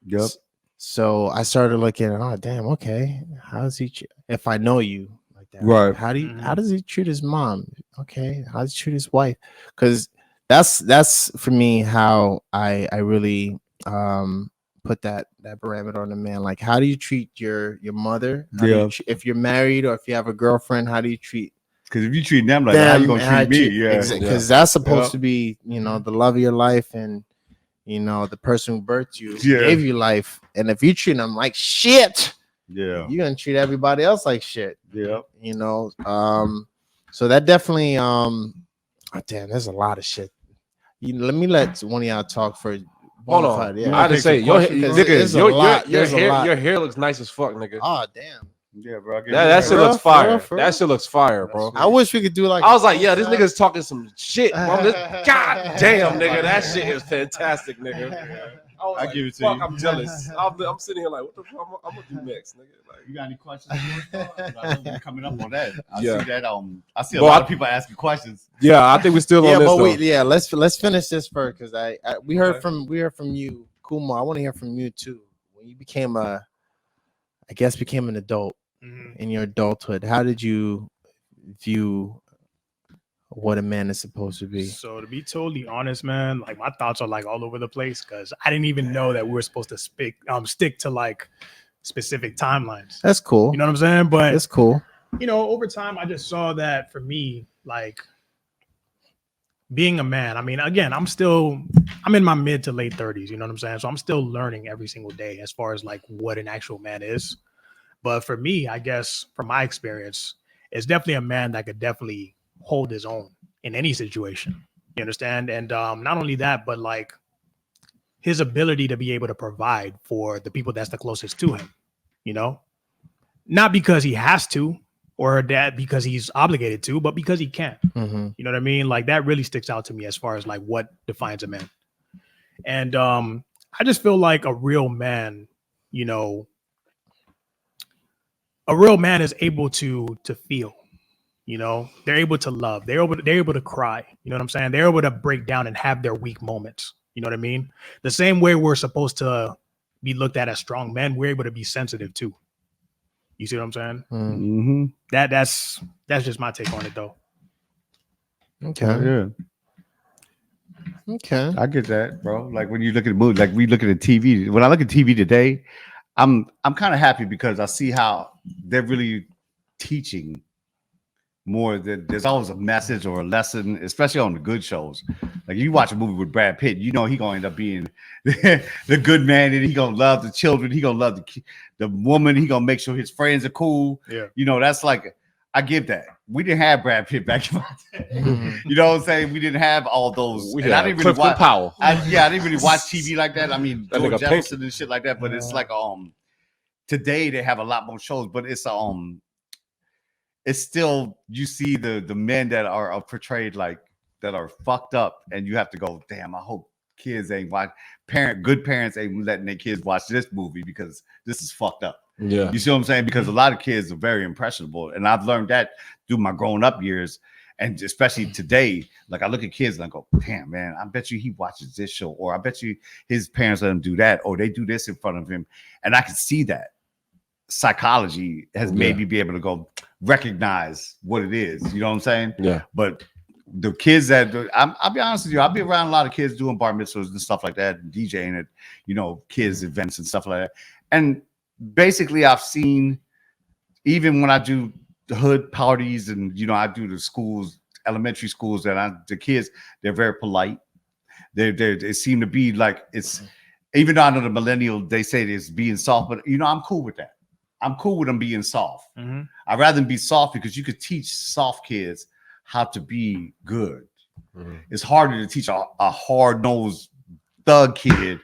Yep. So I started looking, oh damn, okay. How does he if I know you like that? Right. How Mhm. does he treat his mom? Okay. How does he treat his wife? Because that's for me how I really put that parameter on the man. Like, how do you treat your mother? How do you Yeah. if you're married or if you have a girlfriend, how do you treat Because if you treat them like that, how you them? gonna treat me? Yeah. Because that's supposed Yep. to be, you know, the love of your life and you know the person who birthed you, Yeah. gave you life. And if you treat them like shit, Yeah. you're gonna treat everybody else like shit. Yeah. You know, so that definitely oh, damn, there's a lot of shit. Let me let one of y'all talk for Hold on. Yeah. I had to take say, some your, questions, nigga, bro? There's a your, lot. your There's a hair, lot. your hair looks nice as fuck, nigga. Oh damn. Yeah, bro. That shit For looks real, fire. for That real? shit looks fire, bro. I wish we could do like I was like, yeah, this nigga's talking some shit, bro. God damn, nigga, that shit is fantastic, nigga. I was I like, give it to fuck, you. I'm jealous. I'm sitting here like, what the fuck? I'm gonna do next, nigga. Like, You got any questions? I know we're coming up on that. I Yeah. see that. I see a Well, lot I- of people asking questions. yeah, I think we're still yeah, on this but though. let's finish this first because we heard Okay. from you, Kumo. I want to hear from you too. When you became an adult Mhm. in your adulthood, how did you view what a man is supposed to be? So to be totally honest, man, like my thoughts are like all over the place because I didn't even know that we were supposed to stick to like specific timelines. That's cool. You know what I'm saying? But That's cool. you know, over time, I just saw that for me, like being a man. I mean, again, I'm in my mid to late 30s. You know what I'm saying? So I'm still learning every single day as far as like what an actual man is. But for me, I guess from my experience, it's definitely a man that could definitely hold his own in any situation. You understand? And not only that, but like his ability to be able to provide for the people that's the closest to him, you know, not because he has to or that because he's obligated to, but because he can. Mm-hmm. You know what I mean? Like that really sticks out to me as far as like what defines a man. And I just feel like a real man, you know, a real man is able to feel. You know, they're able to love. They're able to cry. You know what I'm saying? They're able to break down and have their weak moments. You know what I mean? The same way we're supposed to be looked at as strong men, we're able to be sensitive too. You see what I'm saying? Mm-hmm. That's just my take on it, though. Okay. Yeah. Okay. I get that, bro. Like when you look at the movie, like we look at the TV. When I look at TV today, I'm kind of happy because I see how they're really teaching more. That there's always a message or a lesson, especially on the good shows. Like you watch a movie with Brad Pitt, you know he gonna end up being the good man, and he gonna love the children. He gonna love the woman. He gonna make sure his friends are cool. Yeah. You know that's like I give that. We didn't have Brad Pitt back in my day. Mhm. You know what I'm saying? We didn't have all those. We And I had didn't really Clifton watch. Powell. I didn't really watch TV like that. I mean, That George nigga Jefferson and shit like that. But it's like today they have a lot more shows. But it's still you see the men that are portrayed like that are fucked up, and you have to go, damn. I hope kids ain't good parents ain't letting their kids watch this movie because this is fucked up. Yeah. You see what I'm saying? Because a lot of kids are very impressionable, and I've learned that through my growing up years. And especially today, like I look at kids and I go, damn, man, I bet you he watches this show, or I bet you his parents let him do that, or they do this in front of him. And I can see that psychology has made me be able to go recognize what it is. You know what I'm saying? Yeah. But the kids that I'll be honest with you, I'll be around a lot of kids doing bar mitzvahs and stuff like that, and DJing at, you know, kids events and stuff like that. And basically I've seen, even when I do the hood parties and, you know, I do the schools, elementary schools, that the kids, they're very polite. They seem to be like, it's, even though I know the millennial, they say it's being soft, but you know, I'm cool with that. I'm cool with them being soft. Mm-hmm. I'd rather them be soft because you could teach soft kids how to be good. Mm-hmm. It's harder to teach a hard-nosed thug kid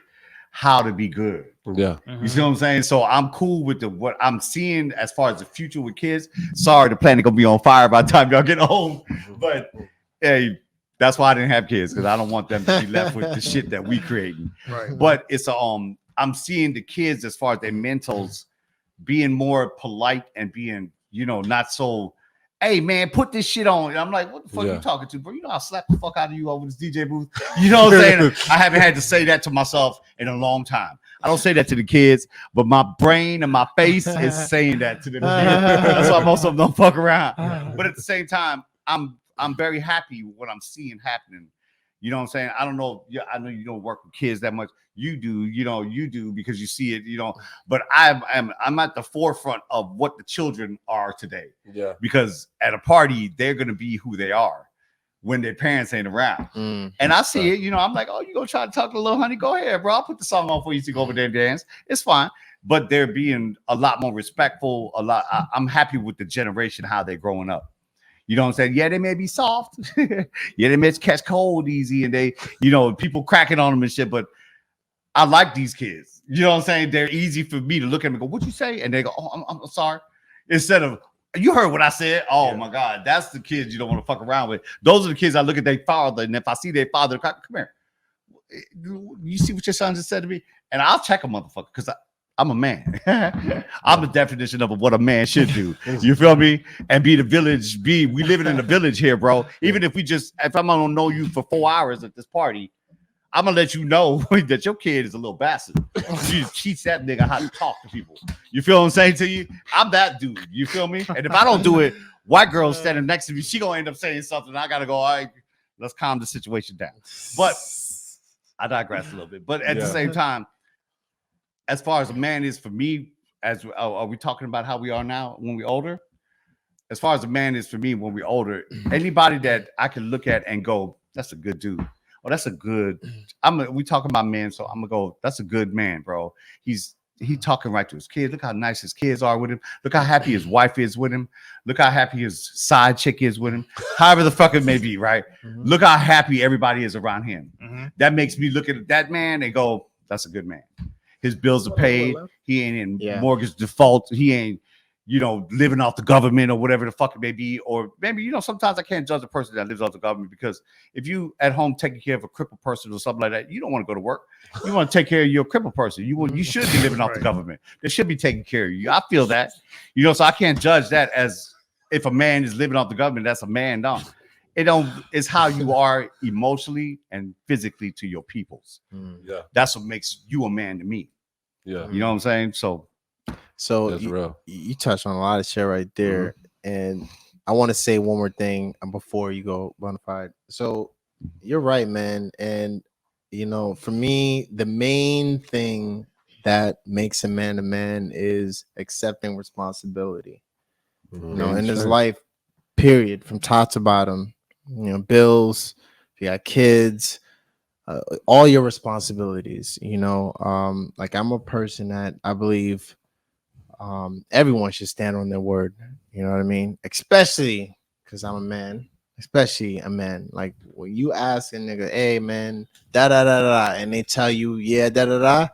how to be good. Yeah. Mm-hmm. You see what I'm saying? So I'm cool with what I'm seeing as far as the future with kids. Sorry, the planet gonna be on fire by the time y'all get home. But hey, that's why I didn't have kids, because I don't want them to be left with the shit that we creating. Right. But it's I'm seeing the kids as far as their mentals being more polite and being, you know, not so, hey man, put this shit on. And I'm like, what the fuck you talking to, bro? You know, I'll slap the fuck out of you over this DJ booth. You know what I'm saying? I haven't had to say that to myself in a long time. I don't say that to the kids, but my brain and my face is saying that to the kids. That's why most of them don't fuck around. But at the same time, I'm very happy with what I'm seeing happening. You know what I'm saying? I don't know. I know you don't work with kids that much. You do, you know, you do because you see it, you know. But I'm at the forefront of what the children are today. Yeah. Because at a party, they're gonna be who they are when their parents ain't around. And I see it, you know. I'm like, oh, you gonna try to talk to little honey? Go ahead, bro. I'll put the song on for you to go over there and dance. It's fine. But they're being a lot more respectful. I'm happy with the generation, how they're growing up. You know what I'm saying? Yeah, they may be soft. Yeah, they may catch cold easy, and they, you know, people cracking on them and shit. But I like these kids. You know what I'm saying? They're easy for me to look at them and go, "What'd you say?" And they go, "Oh, I'm sorry." Instead of, "You heard what I said." Oh my God, that's the kids you don't want to fuck around with. Those are the kids I look at their father, and if I see their father, come here. You see what your son just said to me? And I'll check a motherfucker because I'm a man. I'm the definition of what a man should do. You feel me? And be the village. We living in a village here, bro. Even if I'm gonna know you for 4 hours at this party, I'm gonna let you know that your kid is a little bastard. You just teach that nigga how to talk to people. You feel what I'm saying to you? I'm that dude. You feel me? And if I don't do it, white girl standing next to me, she gonna end up saying something. I gotta go, all right, let's calm the situation down. But I digress a little bit. But at the same time, as far as a man is for me, are we talking about how we are now when we're older? As far as a man is for me when we're older, anybody that I can look at and go, that's a good dude. Oh, that's a good. We talking about men, so I'm gonna go. That's a good man, bro. He's talking right to his kids. Look how nice his kids are with him. Look how happy his wife is with him. Look how happy his side chick is with him. However the fuck it may be, right? Look how happy everybody is around him. That makes me look at that man and go, that's a good man. His bills are paid. He ain't in mortgage default. He ain't, you know, living off the government or whatever the fuck it may be. Or maybe, you know, sometimes I can't judge a person that lives off the government, because if you at home taking care of a crippled person or something like that, you don't want to go to work. You want to take care of your crippled person. You should be living off the government. They should be taking care of you. I feel that, you know, so I can't judge that as if a man is living off the government. That's a man. No, it's how you are emotionally and physically to your peoples. Yeah. That's what makes you a man to me. Yeah. You know what I'm saying? So So That's real. you touched on a lot of shit right there, and I want to say one more thing before you go, BonafYde. So you're right, man, and for me, the main thing that makes a man is accepting responsibility. In his life, period, from top to bottom. Bills, if you got kids, all your responsibilities. Like I'm a person that I believe everyone should stand on their word. You know what I mean? Especially because I'm a man. Especially a man. Like when you ask a nigga, "Hey man, da da da da," and they tell you, "Yeah, da da da,"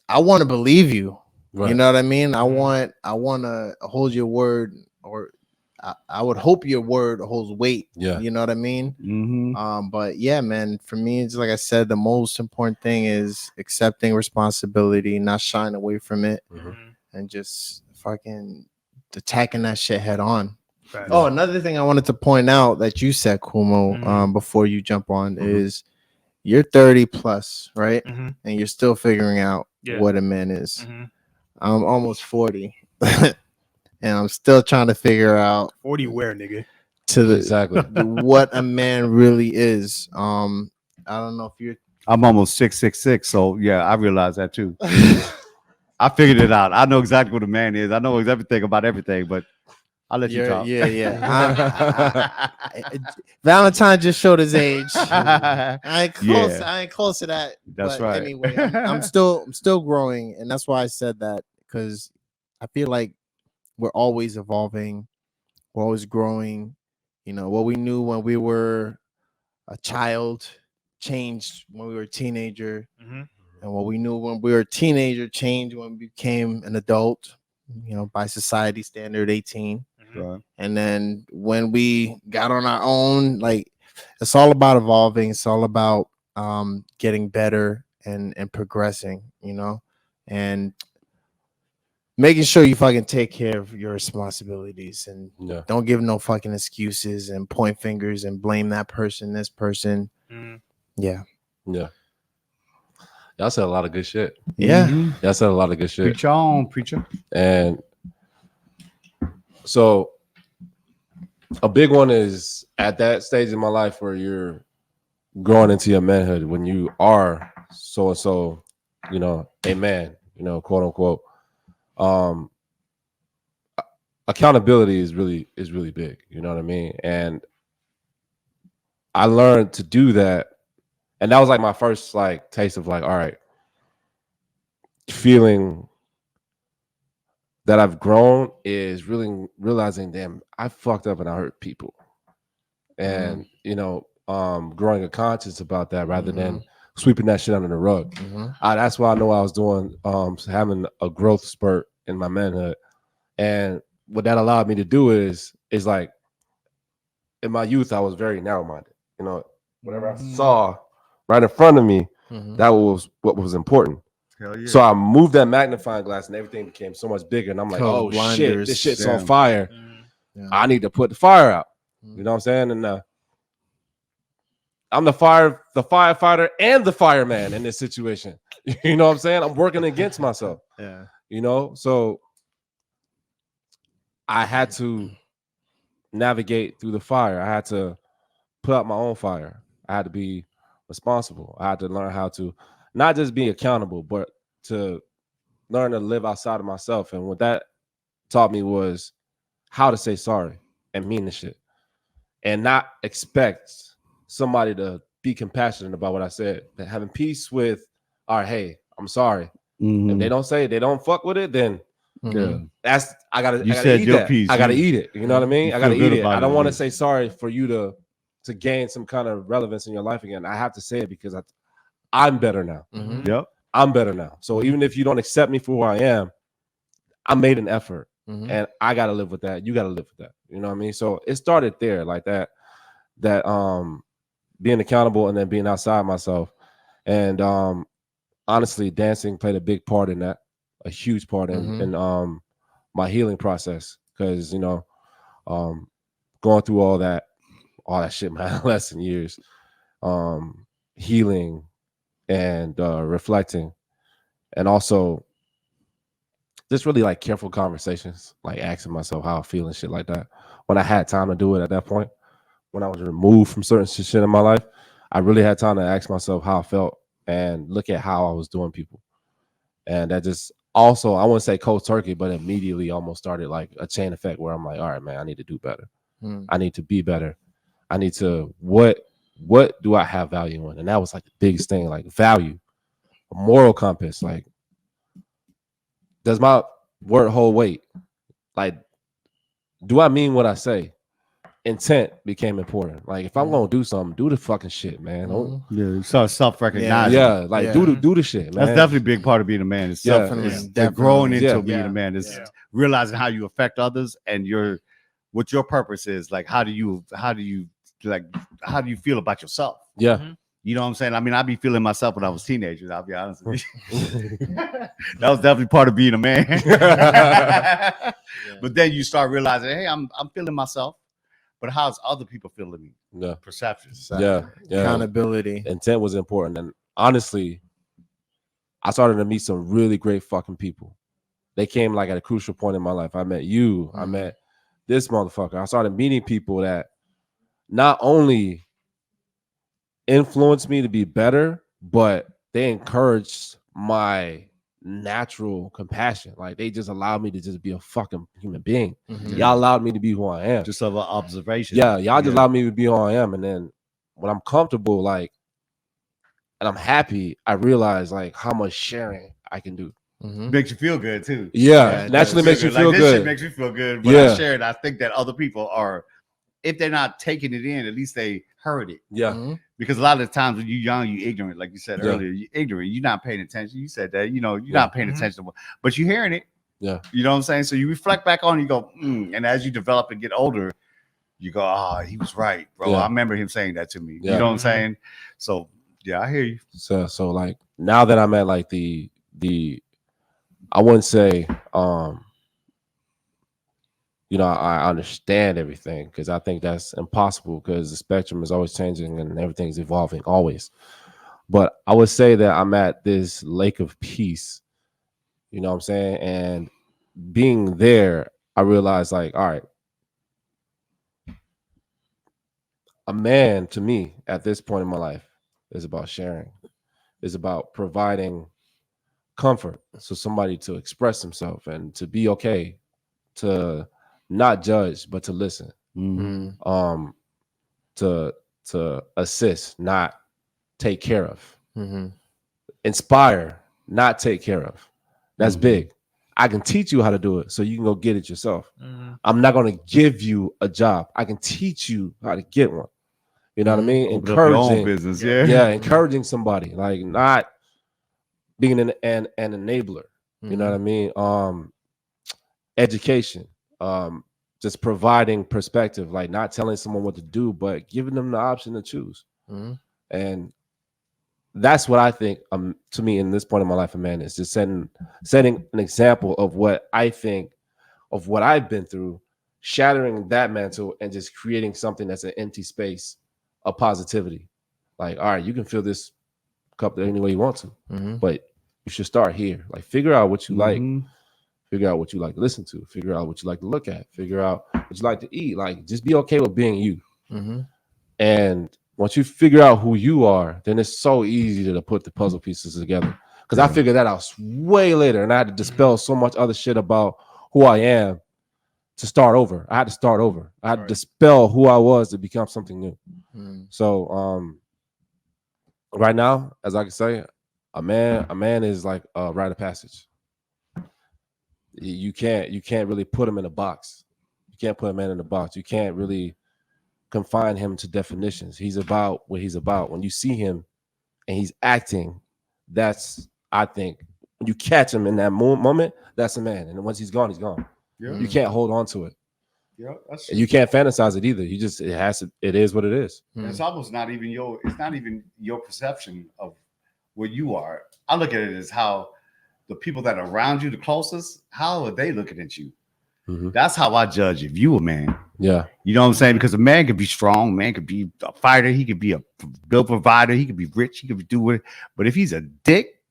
I want to believe you. Right. You know what I mean? I want to hold your word, or I would hope your word holds weight. Yeah. You know what I mean? Mm-hmm. But yeah, man, for me, it's like I said, the most important thing is accepting responsibility, not shying away from it, and just fucking attacking that shit head on. Facts. Oh, another thing I wanted to point out that you said, Kumo, before you jump on is you're 30 plus, right? Mhm. And you're still figuring out Yeah. what a man is. Mhm. I'm almost 40, and I'm still trying to figure out 40 where, nigga? Exactly. what a man really is. I don't know if you're I'm almost 6'6", so yeah, I realize that too. I figured it out. I know exactly what a man is. I know everything about everything, but I'll let you talk. Valentine just showed his age. Yeah, I ain't close. I ain't close to that. that's But right. anyway, I'm still growing, and that's why I said that, because I feel like we're always evolving, we're always growing. What we knew when we were a child changed when we were a teenager, Mhm. and what we knew when we were a teenager changed when we became an adult. By society standard, 18. Mhm. And then when we got on our own, like, it's all about evolving. It's all about getting better and progressing, and making sure you fucking take care of your responsibilities, and Yeah. don't give no fucking excuses and point fingers and blame that person, this person. Mhm. Yeah. Yeah. Y'all said a lot of good shit. Yeah. Y'all said a lot of good shit. Preach on, preacher. And so a big one is at that stage in my life where you're growing into your manhood, when you are so and so, a man, quote unquote. Accountability is really big, you know what I mean? And I learned to do that. And that was like my first like taste of like, all right, feeling that I've grown is really realizing, damn, I fucked up and I hurt people. And growing a conscience about that rather than sweeping that shit under the rug. That's why I know I was doing having a growth spurt in my manhood. And what that allowed me to do is like, in my youth I was very narrow-minded. Whatever I saw right in front of me, that was what was important. Hell yeah. So I moved that magnifying glass and everything became so much bigger. And I'm like, Those oh shit, blinders. this shit's Damn. on fire. Yeah. I need to put the fire out. You know what I'm saying? And I'm the firefighter and the fireman in this situation. You know what I'm saying? I'm working against myself. Yeah. So I had to navigate through the fire. I had to put out my own fire. I had to be responsible. I had to learn how to not just be accountable, but to learn to live outside of myself. And what that taught me was how to say sorry and mean the shit, and not expect somebody to be compassionate about what I said. That having peace with, all right, hey, I'm sorry. If they don't fuck with it, then Yeah. that's I gotta said eat your that. piece. I gotta eat it. You know what I mean? you I gotta feel good eat it. about I don't it, want to yeah. say sorry for you to gain some kind of relevance in your life again. I have to say it because I'm better now. Yep. I'm better now. So even if you don't accept me for who I am, I made an effort, and I gotta live with that. You gotta live with that. You know what I mean? So it started there, like that being accountable and then being outside myself. And honestly, dancing played a big part in that, a huge part in my healing process. Because going through all that shit, my adolescent years, healing and reflecting, and also just really like careful conversations, like asking myself how I feel and shit like that. When I had time to do it at that point, when I was removed from certain shit in my life, I really had time to ask myself how I felt and look at how I was doing people. And that just also, I wouldn't say cold turkey, but immediately almost started like a chain effect where I'm like, all right, man, I need to do better. I need to be better. I need to, what do I have value in? And that was like the biggest thing, like value, a moral compass. Like, does my word hold weight? Like, do I mean what I say? Intent became important. Like, if I'm gonna do something, do the fucking shit, man. Don't, Yeah, you start self-recognizing. yeah, like Yeah. do the shit, man. That's definitely a big part of being a man. It's Yeah. growing into Yeah. being a man. It's realizing how you affect others and what your purpose is. Like, how do you feel about yourself? Yeah. You know what I'm saying? I mean, I be feeling myself when I was a teenager. I'll be honest with you. That was definitely part of being a man. But then you start realizing, hey, I'm feeling myself. But how's other people feeling me? Yeah. Perception. Yeah. Accountability. Intent was important. And honestly, I started to meet some really great fucking people. They came like at a crucial point in my life. I met you. I met this motherfucker. I started meeting people that not only influenced me to be better, but they encouraged my natural compassion. Like, they just allowed me to just be a fucking human being. Y'all allowed me to be who I am. Just of an observation. Yeah, y'all just allowed me to be who I am. And then when I'm comfortable, like, and I'm happy, I realize like how much sharing I can do. Makes you feel good too. Yeah, naturally makes you feel Like, this good. shit makes me feel good. But I share it. I think that other people are, if they're not taking it in, at least they heard it. Yeah. Because a lot of the times when you're young, you're ignorant, like you said earlier. You're ignorant. You're not paying attention. You said that, you're not paying attention, but you're hearing it. Yeah. You know what I'm saying? So you reflect back on it, you go, and as you develop and get older, you go, he was right, bro. I remember him saying that to me. You know what I'm saying? So yeah, I hear you. So like, now that I'm at like the I wouldn't say I understand everything, because I think that's impossible, because the spectrum is always changing and everything's evolving always. But I would say that I'm at this lake of peace, you know what I'm saying? And being there, I realized like, all right, a man to me at this point in my life is about sharing, is about providing comfort, so somebody to express himself and to be okay, to not judge but to listen, to assist, not take care of, inspire, not take care of. That's big. I can teach you how to do it so you can go get it yourself. I'm not going to give you a job. I can teach you how to get one. You know what I mean? Open up your own Encouraging business, encouraging somebody, like not being an enabler. You know what I mean? Education, just providing perspective, like not telling someone what to do, but giving them the option to choose. And that's what I think, to me, in this point in my life, a man is just setting an example of what I think, of what I've been through, shattering that mantle and just creating something that's an empty space of positivity. Like, all right, you can fill this cup any way you want to, but you should start here. Like, figure out what you like, figure out what you like to listen to, figure out what you like to look at, figure out what you like to eat. Like, just be okay with being you. And once you figure out who you are, then it's so easy to put the puzzle pieces together. Because I figured that out way later, and I had to dispel so much other shit about who I am to start over. I had to start over. I had to dispel who I was to become something new. So right now, as I can say, a man is like a rite of passage. You can't really put him in a box. You can't put a man in a box. You can't really confine him to definitions. He's about what he's about. When you see him and he's acting, that's, I think, when you catch him in that moment, that's a man. And once he's gone, he's gone. You can't hold on to it. You can't fantasize it either. You just, it is what it is. It's almost not even your perception of what you are. I look at it as how the people that are around you, the closest, how are they looking at you? That's how I judge if you a man. Yeah. You know what I'm saying? Because a man could be strong, man could be a fighter, he could be a bill provider, he could be rich, he could do it. But if he's a dick,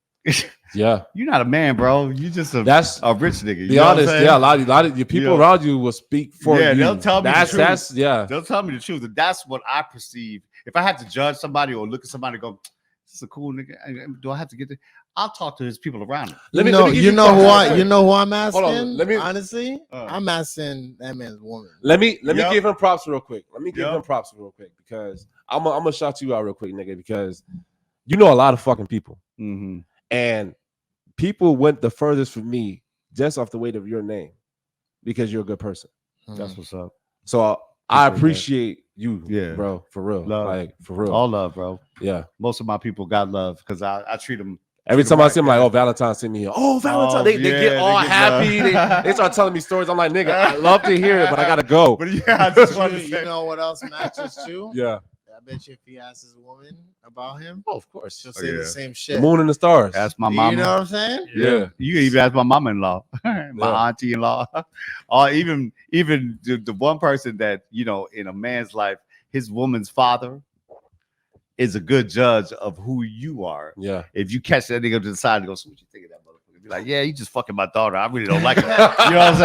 Yeah. You're not a man, bro. You just a That's rich nigga. You be know what I'm honest. saying? Yeah, a lot of your people Yeah. around you will speak for Yeah, you. they'll tell me the that's truth. that's yeah. They'll tell me the truth. And that's what I perceive. If I had to judge somebody or look at somebody and go, this is a cool nigga. Do I have to get this? I'll talk to his people around him. Let me give you know props. who I'm asking. Hold on, let me- honestly, I'm asking that man's woman. Let me Yup. give him props real quick. Let me give Yup. him props real quick because I'm gonna shout you out real quick, nigga, because you know a lot of fucking people. Mm-hmm. And people went the furthest for me just off the weight of your name because you're a good person. That's what's up. So I Appreciate appreciate you, Yeah. bro, for real. Love. Like for real. All love, bro. Yeah. Most of my people got love because I treat them. Every Treat time them I see him, right, like, yeah. oh, Valentine's sent me here. Oh, Valentine. Oh, they yeah, get all they get happy. love. They start telling me stories. I'm like, nigga, I love to hear it, but I gotta go. But yeah, I just want to You say. know what else matches too? Yeah. I bet you if he asks his woman about him, Oh, of course. she'll Oh, say yeah. the same The shit. moon and the stars. Ask my You mama. know what I'm saying? Yeah. You can even ask my mama-in-law, my Yeah. auntie-in-law, or even the one person that in a man's life, his woman's father is a good judge of who you are. Yeah. If you catch that nigga to the side and go, so what you think of that motherfucker? Be like, yeah, you just fucking my daughter. I really don't like her. You know what I'm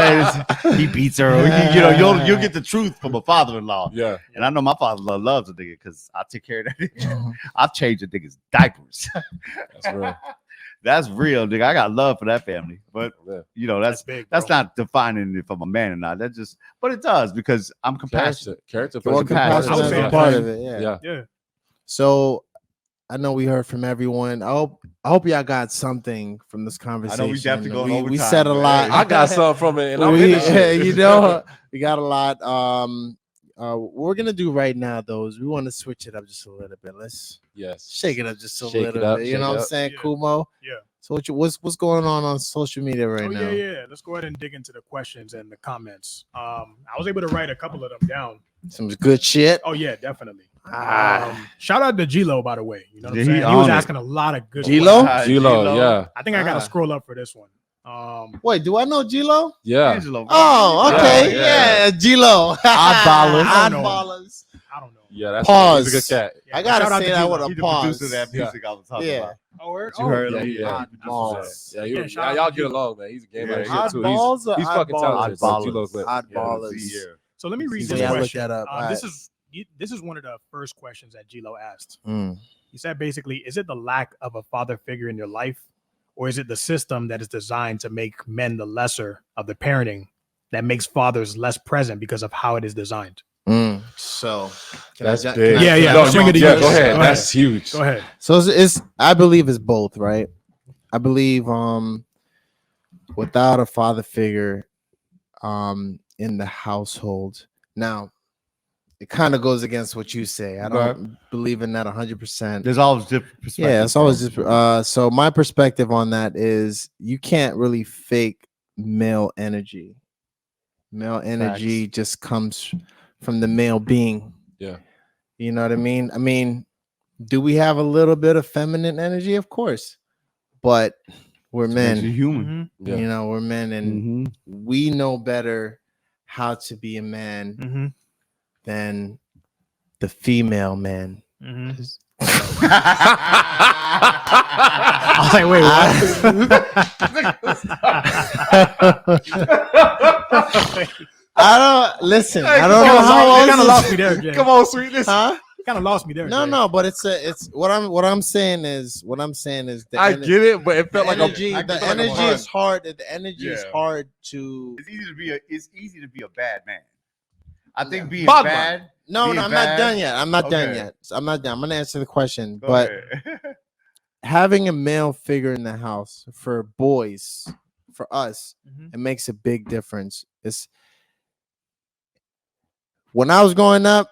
saying? He beats her. Or you'll get the truth from a father-in-law. Yeah. And I know my father-in-law loves a nigga because I take care of that nigga. I've changed a nigga's diapers. That's real. That's real, nigga. I got love for that family. But Yeah. that's big. that's bro. not defining if I'm a man or not. That just, but it does because I'm compassionate. Character. Well, plays a big compassion part. I would is say a that. part of it. Yeah. Yeah. Yeah. So I know we heard from everyone. I hope y'all got something from this conversation. definitely going we overtime, said a but lot. hey. I got something from it, and I'm in we, the shit. you know, we got a lot. What we're gonna do right now, though, is we want to switch it up just a little bit. Let's Yes. shake it up just a Shake it little up, bit. You shake know it what I'm up. saying, Yeah. Kumo? Yeah. So what's going on social media right Oh, now? yeah. Let's go ahead and dig into the questions and the comments. I was able to write a couple of them down. Some good shit. Oh, yeah, definitely. Ah. Shout out to G-Lo, by the way. You know what Yeah, I'm he saying? He was owned it. asking a lot of good G-Lo? questions. G-Lo, yeah. I think I got Ah. to scroll up for this one. Wait, do I know G-Lo? Yeah. Angelo. Oh, okay, Yeah. yeah, G-Lo. Oddballers. I don't know. Oddballers. I don't know. Yeah. That's Pause. He's a good cat. Yeah, I gotta shout out say to that G-Lo. with He a the pause. producer of that music I was talking Yeah. about. Oh, word? You heard Oh, him? Yeah. Oddballs. Yeah. Yeah, shout out Y'all to get G-Lo. along, man. He's a game Yeah, like yeah. shit too. Oddballs or He's fucking talented. oddballers? So G-Lo's lit. Oddballers. Yeah. So let me read So this yeah, I looked question. that up. This is one of the first questions that G-Lo asked. Mm. He said basically, is it the lack of a father figure in your life, or is it the system that is designed to make men the lesser of the parenting that makes fathers less present because of how it is designed? Mm. So can That's I, big. can I- Yeah, yeah, No, swing it to yeah, you. go ahead. Go That's huge. Go ahead. So it's I believe it's both, right? I believe without a father figure in the household. Now, it kind of goes against what you say. I don't believe in that 100%. There's always different perspectives. Yeah, it's always just so my perspective on that is you can't really fake male energy. Male energy just comes from the male being. Yeah. You know what I mean? I mean, do we have a little bit of feminine energy? Of course. But we're Makes you men. human. Yeah. You know, we're men and Mhm. we know better how to be a man Mm-hmm. than the female man. Mm-hmm. I was like, wait, what? I don't listen. Hey, I come don't know on, how You old kind of this- lost me there, Jay. Come on, sweetness. Huh? Kind of lost me there. No, Jay. no, but it's what I'm saying is the I get it, but it the felt like energy. a The felt like a energy pun. is hard. The energy is Yeah. hard to. It's easy to be a bad man. I think being Bad bad. No, being I'm bad- not done yet. I'm not done Okay. yet. I'm not done. I'm gonna answer the question. Go But ahead. having a male figure in the house for boys, for us, Mhm. it makes a big difference. It's when I was growing up,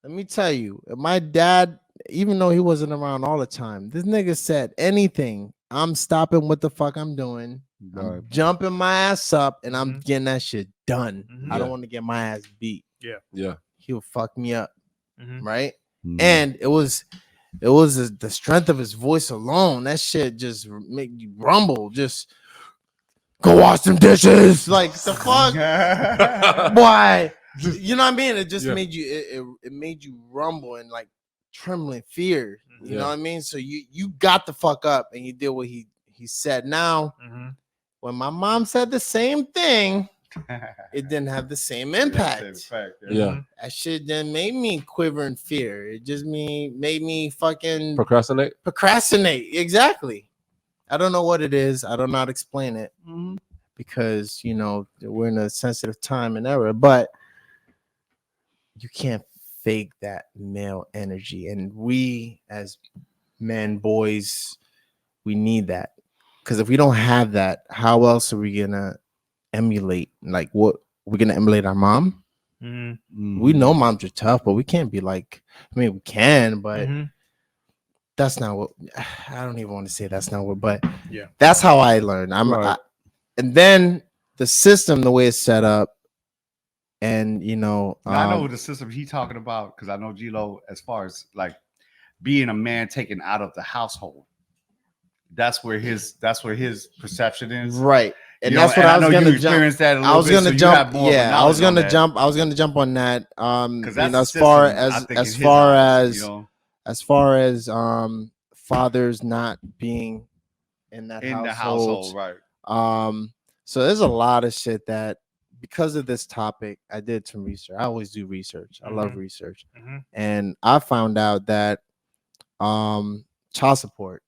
let me tell you, my dad, even though he wasn't around all the time, this nigga said anything, I'm stopping what the fuck I'm doing. I'm jumping my ass up and I'm Mhm. getting that shit done. Mhm. I don't Yeah. want to get my ass beat. Yeah. He'll fuck me up, Mhm. right? Mhm. And it was the strength of his voice alone. That shit just make you rumble. Just go wash some dishes. Like the fuck, why? You know what I mean? It just Yeah. made you. It made you rumble and like trembling fear. You Yeah. know what I mean? So you got the fuck up and you did what he He said, now, Mhm. when my mom said the same thing, it didn't have the same impact. Yeah. That shit then made me quiver in fear. It just made me fucking Procrastinate. procrastinate. Exactly. I don't know what it is. I don't know how to explain it because, you know, we're in a sensitive time and era, but you can't fake that male energy. And we as men, boys, we need that. Because if we don't have that, how else are we going to emulate? Like, what? We're going to emulate our mom? Mhm. We know moms are tough, but we can't be like, I mean, we can, but Mhm. that's not what, I don't even want to say that's not what, but Yeah. that's how I learned. Right. And then the system, the way it's set up, and you know, Now, I know the system he's talking about because I know G-Lo, as far as like being a man taken out of the household. That's where his perception is. right. And You that's know, what and I was know gonna you jump. experienced that a little I was bit, gonna so you jump. have more of a Yeah, I was knowledge on gonna that. jump. I was gonna jump on that. Because You that's know, the as far system, I as think, as in his far eyes, as you know, as far as fathers not being in that in the household. household, right? So there's a lot of shit that because of this topic, I did some research. I always do research. I love Mhm. research. Mhm. And I found out that child support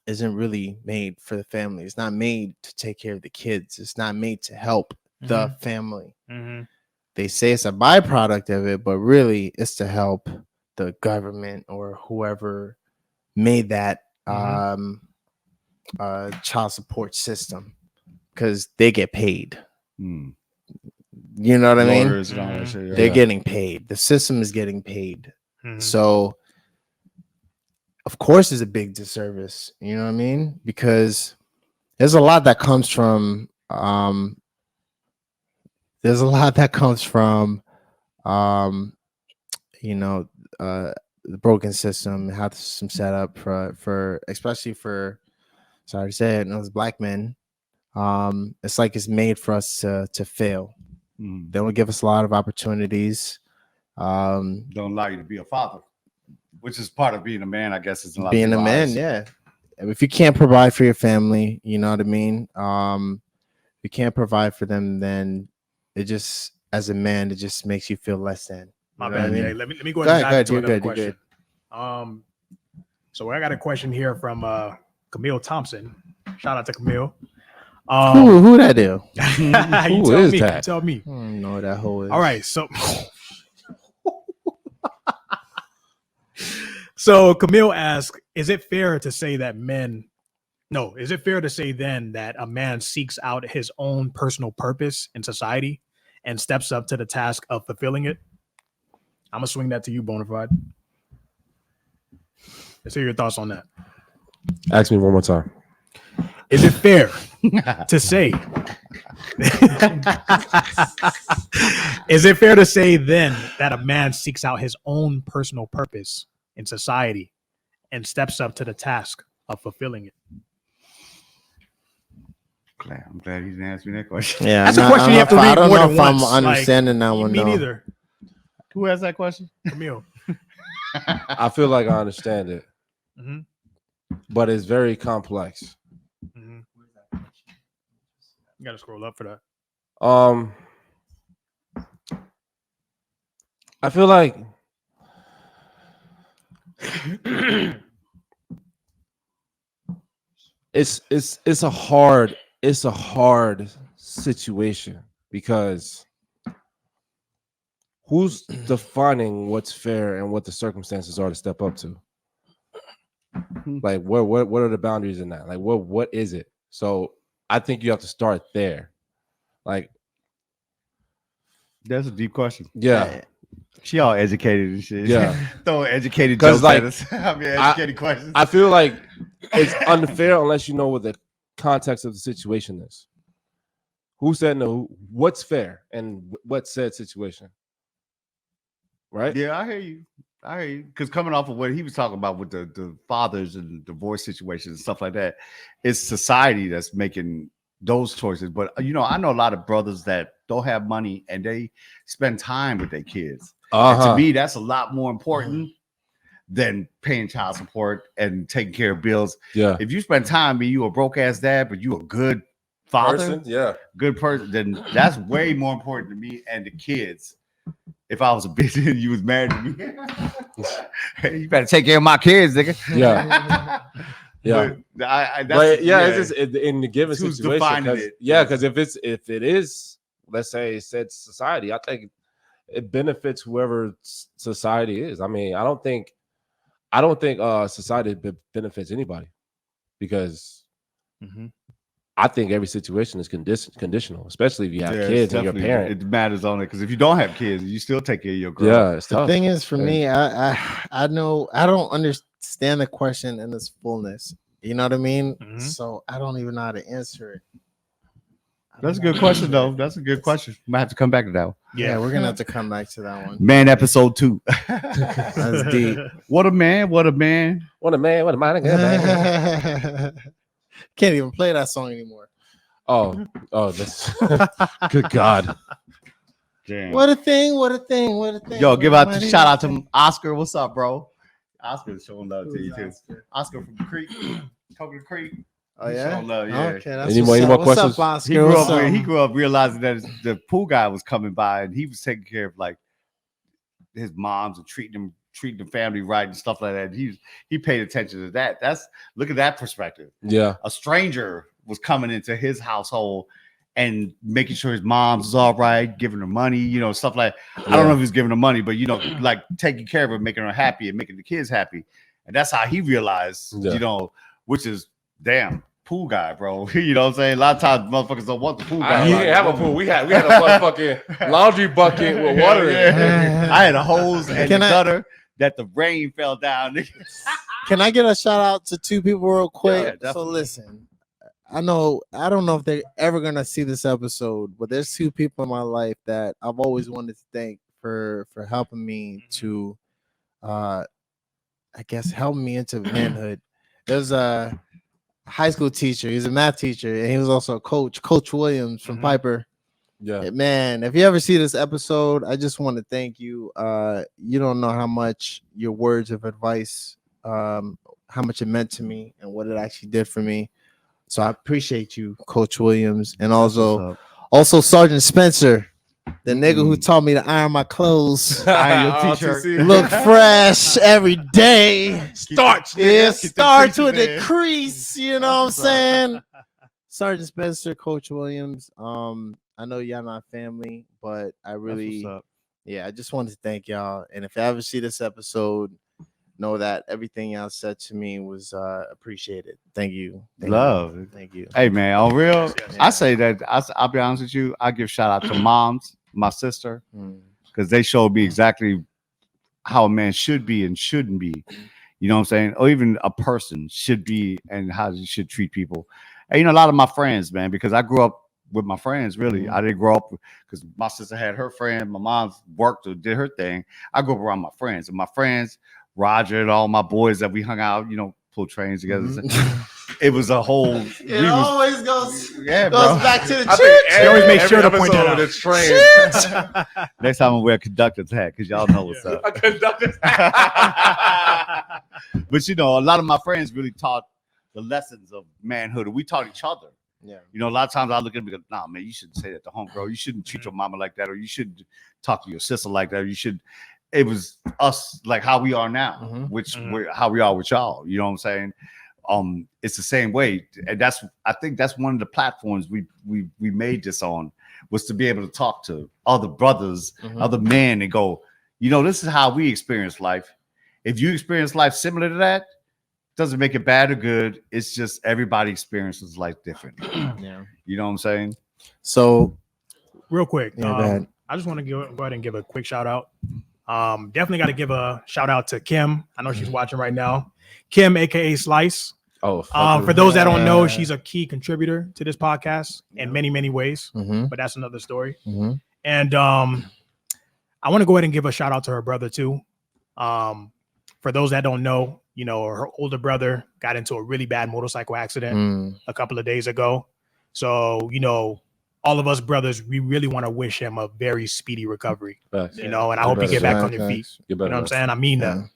isn't really made for the family. It's not made to take care of the kids. It's not made to help the family. Mhm. They say it's a byproduct of it, but really it's to help the government or whoever made that child support system because they get paid. Hmm. You know what I mean? Lawyers and all that shit, yeah. They're getting paid. The system is getting paid. Mhm. So, of course, it's a big disservice. You know what I mean? Because there's a lot that comes from. There's a lot that comes from. You know, the broken system, how the system set up for especially for. Sorry to say it, those black men. It's like it's made for us to fail. Hmm. They don't give us a lot of opportunities. Don't allow you to be a father, which is part of being a man, I guess. Is a lot of Being a people's man, eyes. yeah. If you can't provide for your family, you know what I mean. If you can't provide for them, then it just, as a man, it just makes you feel less than. My You know what bad, I mean? Jay. Let me go Go ahead and ahead, dive go into ahead. another You're good. question. So I got a question here from Camille Thompson. Shout out to Camille. Who that is? You Who tell is me. that? You tell me. I don't know what that whole is. All right, so so Camille asks, is it fair to say that is it fair to say then that a man seeks out his own personal purpose in society and steps up to the task of fulfilling it? I'm gonna swing that to you, BonafYde. Let's hear your thoughts on that. Ask me one more time. Is it fair to say? Is it fair to say then that a man seeks out his own personal purpose in society and steps up to the task of fulfilling it? I'm glad he didn't ask me that question. Yeah, That's a question you have to read more than once. I'm understanding that one. Me though. neither. Who asked that question? Camille. I feel like I understand it, Mm-hmm. but it's very complex. Mm-hmm. You gotta scroll up for that. I feel like it's a hard situation because who's defining what's fair and what the circumstances are to step up to? Like what are the boundaries in that? Like what is it? So I think you have to start there. Like That's a deep question. yeah. She all educated and shit. Yeah. Throwing educated 'Cause, jokes like, at us. I mean, educated questions. I feel like it's unfair unless you know what the context of the situation is. Who said no? What's fair and what said situation? Right? Yeah, I hear you. Because coming off of what he was talking about with the fathers and divorce situations and stuff like that, it's society that's making those choices. But you know, I know a lot of brothers that don't have money and they spend time with their kids. And to me, that's a lot more important than paying child support and taking care of bills. Yeah. If you spend time being you a broke ass dad, but you a good father, Person? Yeah. good person, then that's way more important to me and the kids. If I was a bitch and you was married to me, you better take care of my kids, nigga. Yeah. Yeah. But It's just in the given Who's situation. defining it? Because if it is, let's say, said society, I think it benefits whoever society is. I mean, I don't think society benefits anybody, because I think every situation is conditional, especially if you have kids and your parent. It matters on it, because if you don't have kids, you still take care of your girl. Yeah, it's The tough. thing is, for me, I know I don't understand the question in its fullness. You know what I mean? So I don't even know how to answer it. That's a good question, though. That's a good question. Might have to come back to that one. Yeah, we're gonna have to come back to that one. Man, episode 2. That's deep. What a man! What a man! What a man! What a man! Man. Can't even play that song anymore. Oh, that's good God. Damn. What a thing! What a thing! What a thing! Yo, give out the shout out to Oscar. What's up, bro? Oscar's showing love to you too. Oscar from Creek, Coconut Creek. Oh yeah. Showing love, yeah. Okay. That's Any more what's questions? up, Oscar? He grew up realizing that the pool guy was coming by, and he was taking care of like his moms and treating the family right and stuff like that. He paid attention to that. Look at that perspective. Yeah. A stranger was coming into his household and making sure his mom's was all right, giving her money, stuff like. I don't know if he was giving her money, but like taking care of her, making her happy, and making the kids happy. And that's how he realized, which is damn. Pool guy, bro. You know what I'm saying? A lot of times motherfuckers don't want the pool guy. He didn't have a pool. We had a motherfucking laundry bucket with water in it. I had a hose and a gutter that the rain fell down. Can I get a shout out to 2 people real quick? Yeah, so listen, I don't know if they're ever gonna see this episode, but there's 2 people in my life that I've always wanted to thank for helping me to I guess help me into manhood. There's a high school teacher. He's a math teacher, and he was also a coach, Coach Williams from Piper. Yeah, man, if you ever see this episode, I just want to thank you. You don't know how much your words of advice, how much it meant to me and what it actually did for me. So I appreciate you, Coach Williams, and also Sergeant Spencer, the nigga who taught me to iron my clothes, iron your t-shirt, look fresh every day. Starch, starts with a crease. You know what I'm saying? Sergeant Spencer, Coach Williams. I know y'all not family, but I really, I just wanted to thank y'all. And if you ever see this episode, know that everything y'all said to me was appreciated. Thank you. Thank you. Hey man, on real, I say that I'll be honest with you. I give shout out to moms, my sister, because they showed me exactly how a man should be and shouldn't be. You know what I'm saying? Or even a person should be and how you should treat people. And a lot of my friends, man, because I grew up with my friends, really. I didn't grow up because my sister had her friend, my mom worked or did her thing. I grew up around my friends, and my friends, Roger and all my boys that we hung out, pull trains together. It was a whole. It always goes bro. back to the church. You always make sure to point that out. Train. Next time I wear a conductor's hat, because y'all know what's up. A conductor's hat. But a lot of my friends really taught the lessons of manhood, and we taught each other. Yeah. A lot of times I look at them and go, nah, man, you shouldn't say that to homegirl. You shouldn't treat your mama like that, or you shouldn't talk to your sister like that. Or you should. It was us like how we are now, which how we are with y'all. You know what I'm saying? It's the same way, and I think that's one of the platforms we made this on, was to be able to talk to other brothers, other men, and go, this is how we experience life. If you experience life similar to that, doesn't make it bad or good. It's just everybody experiences life different. Yeah. You know what I'm saying? So, real quick, I just want to go ahead and give a quick shout out. Definitely got to give a shout out to Kim. I know she's watching right now. Kim, aka Slice. Oh, for those that don't know, she's a key contributor to this podcast in many, many ways. But that's another story. And I want to go ahead and give a shout out to her brother too. For those that don't know, her older brother got into a really bad motorcycle accident a couple of days ago. So, all of us brothers, we really want to wish him a very speedy recovery. And I hope you get back on your feet. You know what I'm saying? I mean that.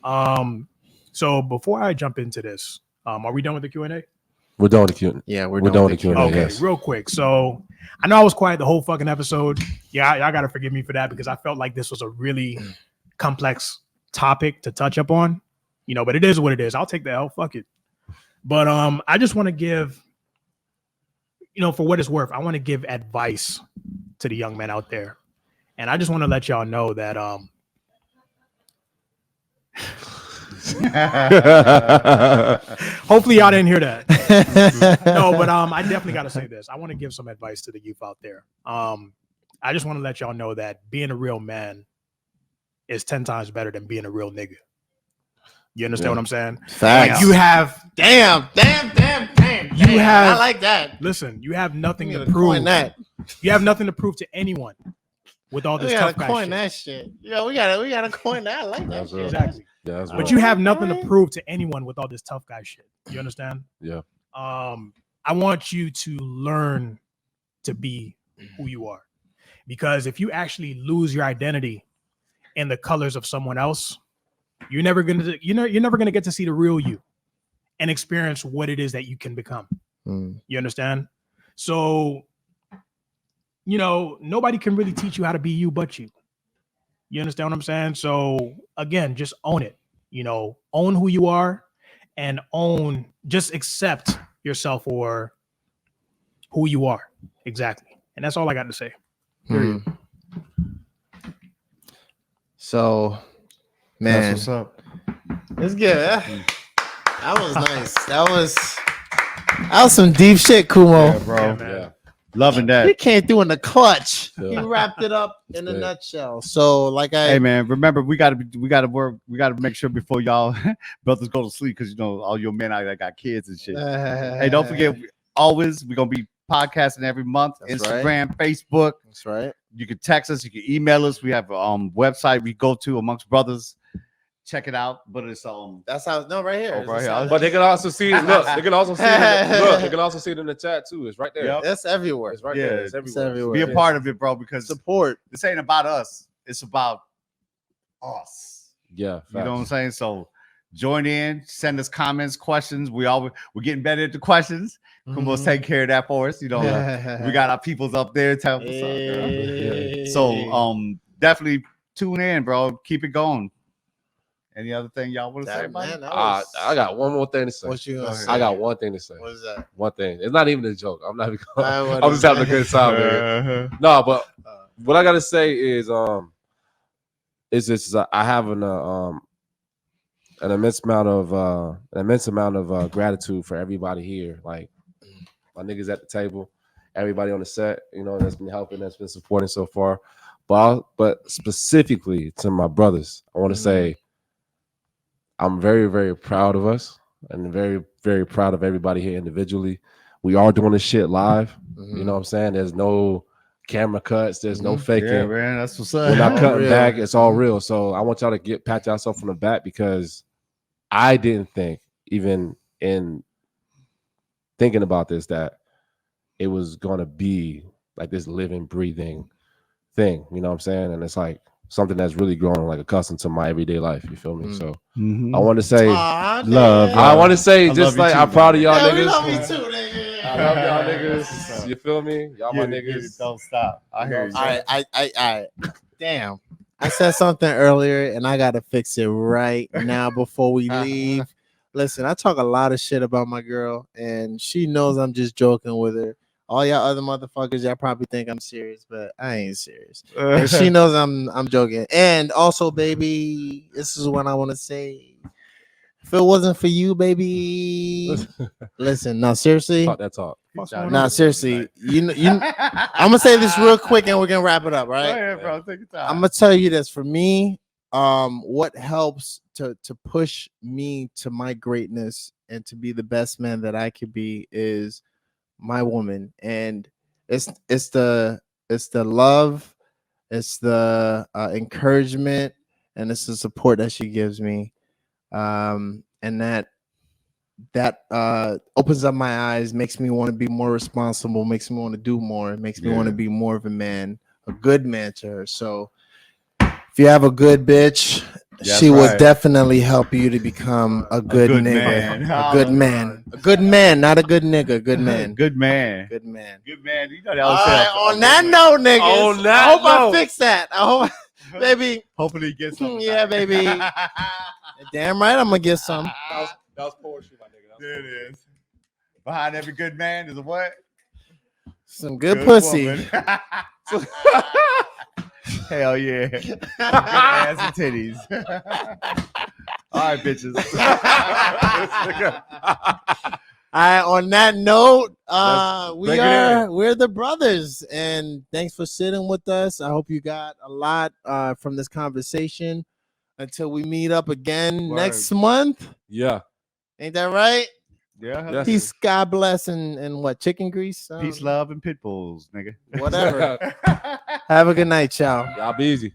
So before I jump into this, are we done with the Q&A? We're done with the Q&A. Yeah, We're done with the Q&A. Okay, Yes. real quick. So I know I was quiet the whole fucking episode. Yeah, y'all gotta forgive me for that because I felt like this was a really complex topic to touch up on. You know, but it is what it is. I'll take the L. Fuck it. But I just want to give, you know, for what it's worth, I want to give advice to the young men out there, and I just want to let y'all know that hopefully y'all didn't hear that. No, but I definitely got to say this. I want to give some advice to the youth out there. I just want to let y'all know that being a real man is 10 times better than being a real nigga. You understand what I'm saying? Facts. Like you have damn. You have- I like that. listen, you have nothing You to gotta prove. coin that. You have nothing to prove to anyone with all We this gotta tough guy coin shit. that shit. Yeah, we gotta coin that. I like that That's shit. real. Exactly. Yeah, that's But right. you have nothing to prove to anyone with all this tough guy shit. You understand? Yeah. I want you to learn to be who you are. Because if you actually lose your identity in the colors of someone else, you're never gonna get to see the real you and experience what it is that you can become. You understand? So, you know, nobody can really teach you how to be you but you. You understand what I'm saying? So again, just own it. You know, own who you are and just accept yourself for who you are. Exactly. And that's all I got to say. Period. So, man, That's what's up. it's good. That was nice. That was some deep shit, Kumo. Yeah, bro. Yeah, man. Yeah. Loving He that. came through in the clutch. Yeah. He wrapped it up in a Good. nutshell. So, like Hey man, remember we gotta make sure before y'all brothers go to sleep because you know all your men out there got kids and shit. Hey, don't forget, we're gonna be podcasting every month. That's Instagram, Facebook. That's right. You can text us, you can email us. We have a website we go to Amongst Brothers. Check it out. But it's That's how. No, right here. Oh, right here. But they can also see it. Look, they can also see it. They can also see it in the chat too. It's right there. Yep. That's everywhere. It's right Yeah, there. It's it's everywhere. everywhere. be a part of it, bro, because Support. this ain't about us. It's about us. Yeah. You know what I'm saying? So join in, send us comments, questions. We're getting better at the questions. Kumo's taking care of that for us. You know, we got our peoples up there to help us out. So definitely tune in, bro. Keep it going. Any other thing y'all want to say about it? I got one more thing to say. What you gonna say? I got one thing to say. What is that? One thing. It's not even a joke. I'm not even. What I'm is just having a that? good time. Nigga. No, but what I gotta say is this: I have an immense amount of gratitude for everybody here. Like my niggas at the table, everybody on the set, you know, that's been helping, that's been supporting so far. But specifically to my brothers, I want to say I'm very, very proud of us and very, very proud of everybody here individually. We are doing this shit live. You know what I'm saying? There's no camera cuts. There's no faking. Yeah, man, that's what's up. We're not All cutting real. back. It's all real. So I want y'all to pat yourself on the back because I didn't think, even in thinking about this, that it was gonna be like this living, breathing thing. You know what I'm saying? And it's like something that's really grown like accustomed to my everyday life. You feel me? So I want to say Love, damn. I want to say I just love you like I'm too, proud of man. y'all Yeah, we niggas. love you too, nigga. I love y'all That's what's niggas. up. You feel me? Y'all my niggas. Don't stop. I hear you. All right. Damn. I said something earlier and I gotta fix it right now before we leave. Listen, I talk a lot of shit about my girl, and she knows I'm just joking with her. All y'all other motherfuckers, y'all probably think I'm serious, but I ain't serious. And she knows I'm joking. And also, baby, this is what I want to say. If it wasn't for you, baby, listen. No, seriously. Talk that talk. Nah, seriously. I'm gonna say this real quick, and we're gonna wrap it up, right? Go ahead, bro. Take your time. I'm gonna tell you this. For me, what helps to push me to my greatness and to be the best man that I could be is my woman, and it's the love, it's the encouragement, and it's the support that she gives me, and that opens up my eyes, makes me want to be more responsible, makes me want to do more, makes me want to be more of a man, a good man to her. So if you have a good bitch, That's she will right. definitely help you to become a good good nigga, man. a good man, a good man, not a good nigga, good man, Good man. good man. Good man. You know that All was right, on that note, niggas, On that I hope note. I fixed that. I hope, baby. Hopefully he gets something. Yeah, baby. Damn right, I'm gonna get some. That was poetry, my nigga. There it is. Behind every good man is a what? Some good pussy. woman. Hell yeah. Good ass and titties. All right, bitches. All right, on that note, break it in. we're the brothers, and thanks for sitting with us. I hope you got a lot from this conversation. Until we meet up again Word. next month. Yeah. Ain't that right? Yeah. Yes. Peace, God bless, and what? Chicken grease? Peace, love, and pit bulls, nigga. Whatever. Have a good night, y'all. Y'all be easy.